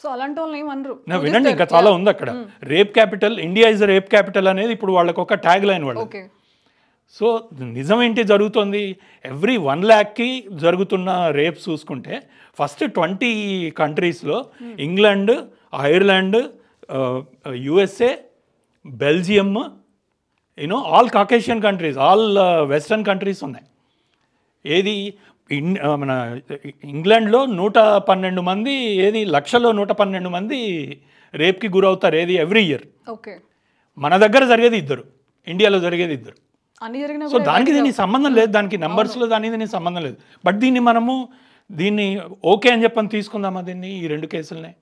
సో అలాంటి వాళ్ళని ఏమనరు. వినండి, ఇంకా చాలా ఉంది అక్కడ. Rape capital, India is rape capital అనేది ఇప్పుడు వాళ్ళకి ఒక ట్యాగ్ లైన్ వాళ్ళు. సో నిజం ఏంటి జరుగుతుంది, ఎవ్రీ 1 lakhకి జరుగుతున్న రేప్స్ చూసుకుంటే ఫస్ట్ 20 కంట్రీస్లో England, Ireland, USA, Belgium, all Caucasian countries, all western countries ఉన్నాయి. ఏది మన ఇంగ్లాండ్లో 112 మంది, లక్షలో 112 మంది రేప్కి గురవుతారు ఎవ్రీ ఇయర్. ఓకే, మన దగ్గర జరిగేది 2, ఇండియాలో జరిగేది 2. సో దానికి దీనికి సంబంధం లేదు, దానికి నెంబర్స్లో దీనికి సంబంధం లేదు. బట్ దీన్ని ఓకే అని చెప్పని తీసుకుందామా దీన్ని, ఈ 2 కేసులనే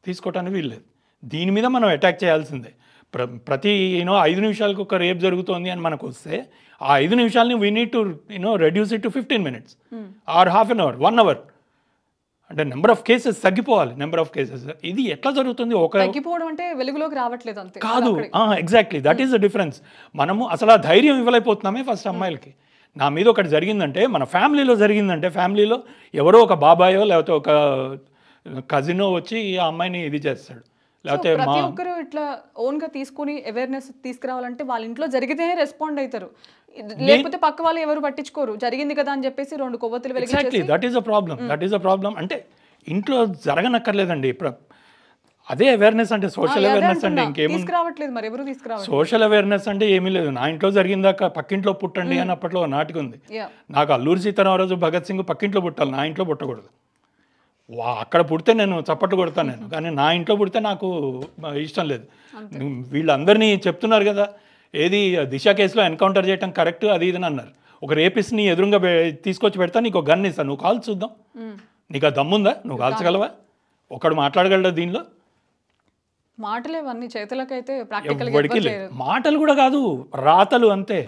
తీసుకోవటానికి వీల్లేదు. దీని మీద మనం అటాక్ చేయాల్సిందే. ప్రతి 5 నిమిషాలకు ఒక రేప్ జరుగుతోంది అని మనకు వస్తే ఆ 5 నిమిషాలని we need to reduce it to 15 minutes or half an hour, 1 hour. అంటే నెంబర్ ఆఫ్ కేసెస్ తగ్గిపోవాలి. నెంబర్ ఆఫ్ కేసెస్ ఇది ఎట్లా జరుగుతుంది, తగ్గిపోవడం అంటే వెలుగులోకి రావట్లేదు అంతే కాదు. Exactly that is the difference. మనము అసలు ఆ ధైర్యం ఇవ్వలేకపోతున్నామే ఫస్ట్ అమ్మాయిలకి. నా మీద ఒకటి జరిగిందంటే, మన ఫ్యామిలీలో జరిగిందంటే, ఫ్యామిలీలో ఎవరో ఒక బాబాయో లేకపోతే ఒక కజినో వచ్చి ఆ అమ్మాయిని ఇది చేస్తాడు, లేకపోతే ప్రతి ఒక్కరు ఇట్లా ఓన్ గా తీసుకుని అవేర్నెస్ తీసుకురావాలంటే వాళ్ళ ఇంట్లో జరిగితేనే రెస్పాండ్ అవుతారు, లేకపోతే పక్క వాళ్ళు ఎవరు పట్టించుకోరు. జరిగింది కదా అని చెప్పేసి 2 కొవ్వొత్తులు వెలిగించేసి. That is a problem. అంటే ఇంట్లో జరగనక్కర్లేదండి. అదే అవేర్నెస్ అంటే, సోషల్ అవేర్నెస్ అంటే తీసుకురావట్లేదు. మరి ఎవరు తీసుకురావాలి? సోషల్ అవేర్నెస్ అంటే ఏమీ లేదు. నా ఇంట్లో జరిగిందాక పక్కింట్లో పుట్టండి అని అప్పట్లో నాటికి ఉంది. నాకు అల్లూరి సీతారామరాజు, భగత్ సింగ్ పక్కింట్లో పుట్టాలి, నా ఇంట్లో పుట్టకూడదు. అక్కడ పుడితే నేను చప్పట్లు కొడతాను నేను, కానీ నా ఇంట్లో పుడితే నాకు ఇష్టం లేదు. వీళ్ళందరినీ చెప్తున్నారు కదా, దిశ కేసులో ఎన్కౌంటర్ చేయడం కరెక్ట్ అది ఇది అన్నారు. ఒక రేపిస్ట్ని ఎదురుగా తీసుకొచ్చి పెడతా, నీకు ఒక గన్ ఇస్తాను, నువ్వు కాల్చి చూద్దాం, నీకు ఆ దమ్ముందా, నువ్వు కాల్చగలవా, ఒకడు మాట్లాడగలడా దీనిలో? మాటలు ఇవన్నీ చేతులకైతే మాటలు కూడా కాదు, రాతలు అంతే.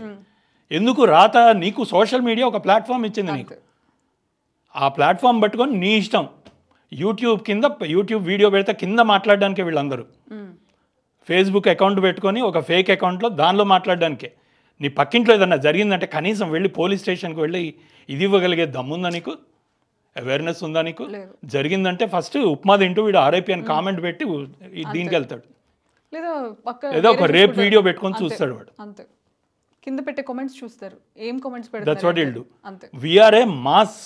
ఎందుకు రాత? నీకు సోషల్ మీడియా ఒక ప్లాట్ఫామ్ ఇచ్చింది నీకు. ఆ ప్లాట్ఫామ్ పట్టుకొని నీ ఇష్టం. యూట్యూబ్ వీడియో పెడితే కింద మాట్లాడడానికి వీళ్ళందరూ ఫేస్బుక్ అకౌంట్ పెట్టుకొని ఒక ఫేక్ అకౌంట్లో దానిలో మాట్లాడడానికే. నీ పక్కింట్లో ఏదన్నా జరిగిందంటే కనీసం వెళ్ళి పోలీస్ స్టేషన్కి వెళ్ళి ఇది ఇవ్వగలిగే దమ్ముందా నీకు? అవేర్నెస్ ఉందా నీకు? జరిగిందంటే ఫస్ట్ ఉప్మా తింటూ వీడు ఆర్ఐపీ అని కామెంట్ పెట్టి దీనికి వెళ్తాడు, ఏదో ఒక రేప్ వీడియో పెట్టుకొని చూస్తాడు వాడు. అంతే, కింద పెట్టే కామెంట్స్ చూస్తారు, ఏం కామెంట్స్ పెడతారు. That's what will do. We're a mass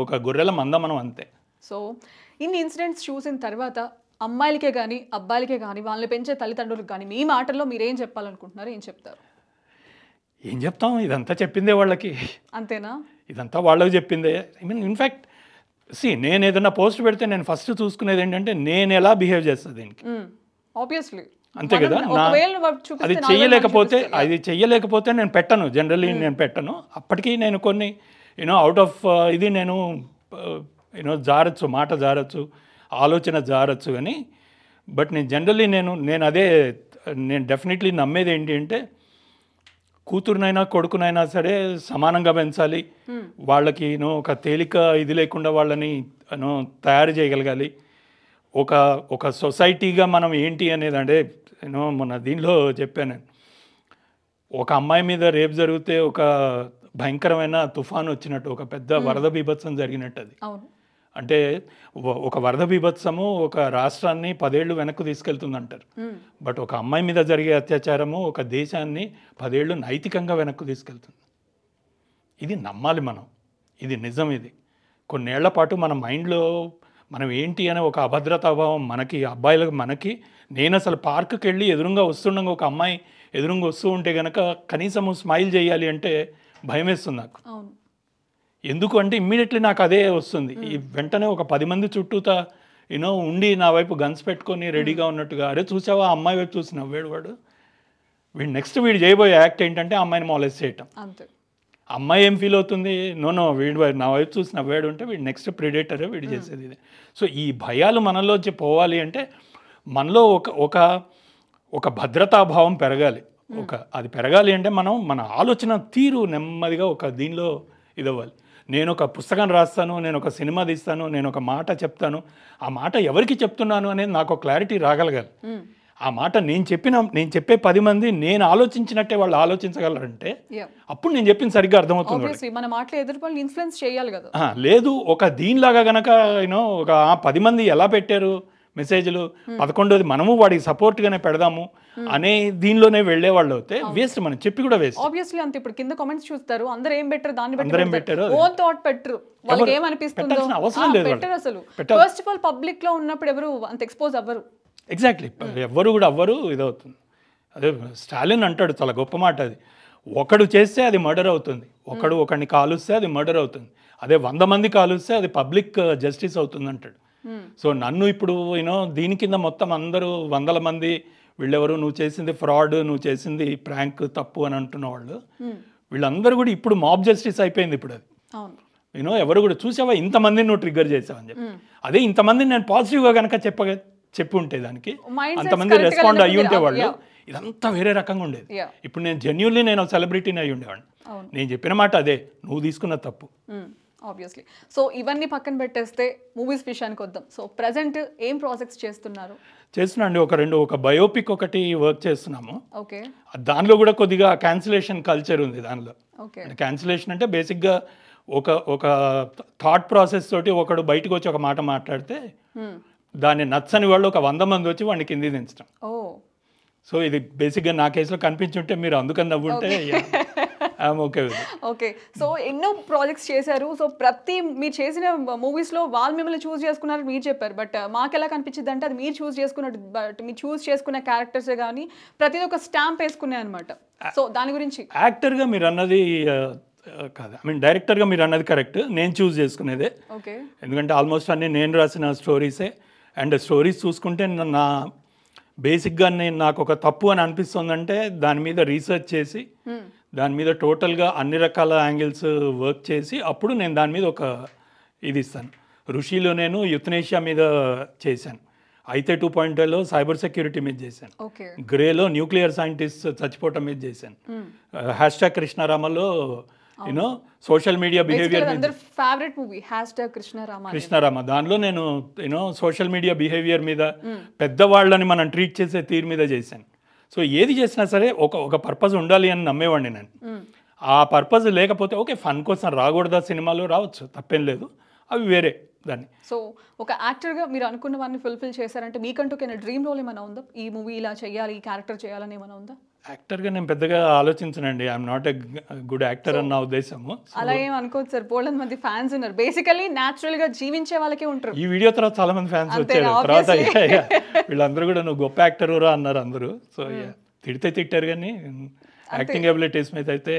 ఒక గొర్రెల మంద మనం, అంతే. సో ఇన్ని ఇన్సిడెంట్స్ చూసిన తర్వాత అమ్మాయిలకే కానీ అబ్బాయిలకే కానీ వాళ్ళని పెంచే తల్లిదండ్రులకు కానీ మీ మాటల్లో మీరేం చెప్పాలనుకుంటున్నారు, ఏం చెప్తారు? ఏం చెప్తాం, ఇదంతా చెప్పిందే వాళ్ళకి. అంతేనా? ఇదంతా వాళ్ళకి చెప్పిందే. ఇన్ఫ్యాక్ట్ నేను ఏదైనా పోస్ట్ పెడితే నేను ఫస్ట్ చూసుకునేది ఏంటంటే నేను ఎలా బిహేవ్ చేస్తాను దీనికి. ఆబ్వియస్లీ అంతే కదా. అది చెయ్యలేకపోతే నేను పెట్టను, జనరల్లీ నేను పెట్టను. అప్పటికీ నేను కొన్ని అవుట్ ఆఫ్ ఇది నేను జారచ్చు, మాట జారచ్చు, ఆలోచన జారచ్చు అని. బట్ నేను జనరల్లీ నేను డెఫినెట్లీ నమ్మేది ఏంటి అంటే, కూతురునైనా కొడుకునైనా సరే సమానంగా పెంచాలి. వాళ్ళకి ఒక తేలిక ఇది లేకుండా వాళ్ళని తయారు చేయగలగాలి. ఒక సొసైటీగా మనం ఏంటి అనేది, అంటే మొన్న దీనిలో చెప్పాను, ఒక అమ్మాయి మీద రేప్ జరిగితే ఒక భయంకరమైన తుఫాను వచ్చినట్టు, ఒక పెద్ద వరద బీభత్సం జరిగినట్టు అది. అంటే ఒక వరద బీభత్సము ఒక రాష్ట్రాన్ని 10 ఏళ్ళు వెనక్కు తీసుకెళ్తుందంటారు. బట్ ఒక అమ్మాయి మీద జరిగే అత్యాచారము ఒక దేశాన్ని 10 ఏళ్ళు నైతికంగా వెనక్కు తీసుకెళ్తుంది. ఇది నమ్మాలి మనం, ఇది నిజం. ఇది కొన్నేళ్ల పాటు మన మైండ్లో మనం ఏంటి అనే ఒక అభద్రతాభావం మనకి, అబ్బాయిలకు మనకి. నేను అసలు పార్కుకి వెళ్ళి ఎదురుగా వస్తుండగా ఒక అమ్మాయి ఎదురుగా వస్తూ ఉంటే కనుక కనీసం స్మైల్ చేయాలి అంటే భయం వేస్తుంది నాకు. అవును. ఎందుకు అంటే ఇమ్మీడియట్లీ నాకు అదే వస్తుంది. ఈ వెంటనే ఒక 10 మంది చుట్టూతా ఉండి నా వైపు గన్స్ పెట్టుకొని రెడీగా ఉన్నట్టుగా, అరే చూసావా ఆ అమ్మాయి వైపు చూసి నవ్వాడు వాడు. వీడు నెక్స్ట్ వీడు చేయబోయే యాక్ట్ ఏంటంటే ఆ అమ్మాయిని మాలెస్ట్ చేయటం. అంతే. అమ్మాయి ఏం ఫీల్ అవుతుంది, నో వీడు నా వైపు చూసి నవ్వాడు అంటే వీడు నెక్స్ట్ ప్రిడేటరే వీడు చేసేది ఇదే. సో ఈ భయాలు మనలోంచి పోవాలి అంటే మనలో ఒక భద్రతాభావం పెరగాలి. అది పెరగాలి అంటే మనం మన ఆలోచన తీరు నెమ్మదిగా ఒక దీనిలో ఇదవ్వాలి. నేను ఒక పుస్తకం రాస్తాను, నేను ఒక సినిమా తీస్తాను, నేను ఒక మాట చెప్తాను, ఆ మాట ఎవరికి చెప్తున్నాను అనేది నాకు ఒక క్లారిటీ రాగలగాలి. ఆ మాట నేను చెప్పే 10 మంది నేను ఆలోచించినట్టే వాళ్ళు ఆలోచించగలరంటే అప్పుడు నేను చెప్పింది సరిగ్గా అర్థమవుతుంది. మన మాటలు ఎదురు వాళ్ళు ఇన్ఫ్లుయెన్స్ చేయాలి కదా. లేదు ఒక దీనిలాగా గనక ఒక 10 మంది ఎలా పెట్టారు మెసేజ్లు, 11వది మనము వాడికి సపోర్ట్గానే పెడదాము అనే దీనిలోనే వెళ్ళే వాళ్ళు అయితే వేస్ట్, మనం చెప్పి కూడా వేస్ట్. ఆబ్వియస్లీ అంతే. ఇప్పుడు కింద కామెంట్స్ చూస్తారు, అందరూ ఏం పెట్టరు, దాన్ని పెట్టరు, ఓన్ థాట్ పెట్టరు, వాళ్ళకి ఏమనిపిస్తుందో అవసరం లేదు పెట్టరు. అసలు ఫస్ట్ ఆఫ్ ఆల్ పబ్లిక్ లో ఉన్నప్పుడు ఎవరు అంత ఎక్స్పోజ్ అవ్వరు. ఎగ్జాక్ట్లీ, ఎవ్వరు కూడా అవ్వరు. ఇదవుతుంది. అదే స్టాలిన్ అంటాడు, చాలా గొప్ప మాట అది. ఒకడు చేస్తే అది మర్డర్ అవుతుంది, ఒకడిని కాలుస్తే అది మర్డర్ అవుతుంది, అదే 100 మంది కాలుస్తే అది పబ్లిక్ జస్టిస్ అవుతుంది అంటాడు. సో నన్ను ఇప్పుడు దీని కింద మొత్తం అందరూ 100 మంది వీళ్ళెవరు, నువ్వు చేసింది ఫ్రాడ్, నువ్వు చేసింది ప్రాంక్, తప్పు అని అంటున్న వాళ్ళు వీళ్ళందరూ కూడా ఇప్పుడు మాబ్ జస్టిస్ అయిపోయింది. ఇప్పుడు అది ఎవరు కూడా చూసావా ఇంతమందిని నువ్వు ట్రిగ్గర్ చేసావని చెప్పి, అదే ఇంతమందిని నేను పాజిటివ్గా కనుక చెప్పి ఉంటే దానికి అంతమంది రెస్పాండ్ అయ్యి ఉంటే వాళ్ళు ఇదంతా వేరే రకంగా ఉండేది. ఇప్పుడు నేను జెన్యూన్లీ నేను సెలబ్రిటీని అయ్యి ఉండేవాడిని. నేను చెప్పిన మాట అదే, నువ్వు తీసుకున్న తప్పు. ఆబ్వియస్లీ. సో ఇవన్నీ పక్కన పెట్టేస్తే మూవీస్ విషయానికి వద్దాం. సో ప్రెజెంట్ ఏం ప్రాజెక్ట్స్ చేస్తున్నారు? చేస్తున్నాండి, ఒక బయోపిక్ ఒకటి వర్క్ చేస్తున్నాము. ఓకే. దానిలో కూడా కొద్దిగా క్యాన్సిలేషన్ కల్చర్ ఉంది. దానిలో క్యాన్సిలేషన్ అంటే బేసిక్గా ఒక థాట్ ప్రాసెస్ తోటి ఒకడు బయటకు వచ్చి ఒక మాట మాట్లాడితే దాన్ని నచ్చని వాళ్ళు ఒక 100 మంది వచ్చి వాడిని కింది దించడం. సో ఇది బేసిక్గా నా కేసులో కనిపించుంటే మీరు అందుకని నవ్వుంటే ఓకే. సో ఎన్నో ప్రాజెక్ట్స్ చేశారు. సో మీరు చేసిన మూవీస్లో వాళ్ళు మిమ్మల్ని చూస్ చేసుకున్నారు మీరు చెప్పారు, బట్ మాకు ఎలా కనిపించింది అంటే అది మీరు చూస్ చేసుకున్నట్టు, బట్ మీరు చూస్ చేసుకున్న క్యారెక్టర్సే కానీ ప్రతిదీ ఒక స్టాంప్ వేసుకున్నాయి అనమాట. సో దాని గురించి యాక్టర్గా మీరు అన్నది కాదు, డైరెక్టర్గా మీరు అన్నది కరెక్ట్. నేను చూస్ చేసుకునేదే. ఓకే. ఎందుకంటే ఆల్మోస్ట్ అన్నీ నేను రాసిన స్టోరీసే. అండ్ స్టోరీస్ చూసుకుంటే నా బేసిక్గా నాకు ఒక తప్పు అని అనిపిస్తుందంటే దాని మీద రీసెర్చ్ చేసి దాని మీద టోటల్గా అన్ని రకాల యాంగిల్స్ వర్క్ చేసి అప్పుడు నేను దాని మీద ఒక ఇది ఇస్తాను. ఋషిలో నేను యుత్నేషియా మీద చేశాను, అయితే 2.0లో సైబర్ సెక్యూరిటీ మీద చేశాను, గ్రేలో న్యూక్లియర్ సైంటిస్ట్ చచ్చిపోవటం మీద చేశాను, #కృష్ణారామలో సోషల్ మీడియా బిహేవియర్ కృష్ణారామ. దానిలో నేను సోషల్ మీడియా బిహేవియర్ మీద, పెద్దవాళ్ళని మనం ట్రీట్ చేసే తీరు మీద చేశాను. సో ఏది చేసినా సరే ఒక పర్పస్ ఉండాలి అని నమ్మేవాడిని నేను. ఆ పర్పస్ లేకపోతే ఓకే ఫన్ కోసం రాకూడదా, సినిమాలో రావచ్చు, తప్పేం లేదు, అవి వేరే దాన్ని. సో ఒక యాక్టర్గా మీరు అనుకున్న వారిని ఫుల్ఫిల్ చేశారంటే మీకంటూ డ్రీమ్ రోల్ ఏమైనా ఉందా? ఈ మూవీ ఇలా చేయాలి, ఈ క్యారెక్టర్ చేయాలని ఏమైనా ఉందా? యాక్టర్గా నేను పెద్దగా ఆలోచించనండి. I'm not a good actor అని నా ఉద్దేశము. అలా ఏం అనుకోవచ్చు సార్, బోల్డ్ మంది ఫ్యాన్స్ ఉన్నారు, బేసికలీ న్యాచురల్ గా జీవించే వాళ్ళకే ఉంటారు. ఈ వీడియో తర్వాత చాలా మంది ఫ్యాన్స్ వచ్చారు, తర్వాత వీళ్ళందరూ కూడా నువ్వు గొప్ప యాక్టర్ రా అన్నారు అందరూ. సో తిట్టారు కానీ యాక్టింగ్ ఎబిలిటీస్ మీద అయితే.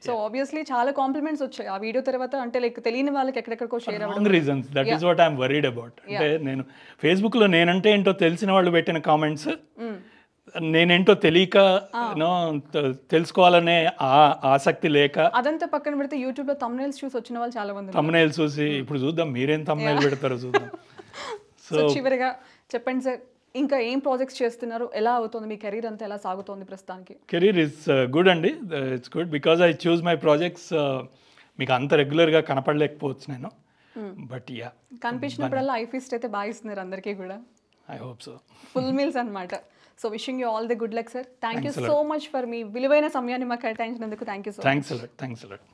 సో ఆబ్వియస్లీ చాలా కాంప్లిమెంట్స్ వచ్చాయి ఆ వీడియో తర్వాత, అంటే లైక్ తెలియని వాళ్ళకి ఎక్కడెక్కడికో షేర్ అవ్వడం. Reasons that is what I'm worried about. అంటే నేను ఫేస్బుక్లో నేనంటే ఏంటో తెలిసిన వాళ్ళు పెట్టిన కామెంట్స్ నేనేంటో తెలియక తెలుసుకోవాలనే ఆసక్తి లేక, అదంతా పక్కన పెడితే యూట్యూబ్ లో thumbnails చూసి వచ్చిన వాళ్ళు చాలా మంది. thumbnails చూసి ఇప్పుడు చూద్దాం మీరేం thumbnail పెడతారో చూద్దాం. సో చివరిగా చెప్పండి సార్, ఇంకా ఏం ప్రాజెక్ట్స్ చేస్తున్నారు, ఎలా అవుతుంది మీ కెరీర్ అంతా, ఎలా సాగుతోంది ప్రస్తుతానికి? కెరీర్ ఇస్ గుడ్ అండి, it's good because I choose my projects. మీకు అంత రెగ్యులర్గా కనపడలేకపోవచ్చు నేను, బట్ యా కనిపించినప్పుడల్లా ఐ ఫీస్ట్ అయితే బాగా ఇస్తున్నారు అందరికీ కూడా. I hope so. Full meals అన్నమాట. So wishing you all the good luck sir. Thank you so much for మీ విలువైన సమయాన్ని మాకు కేటాయించినందుకు. Thank you so much. Thanks allot.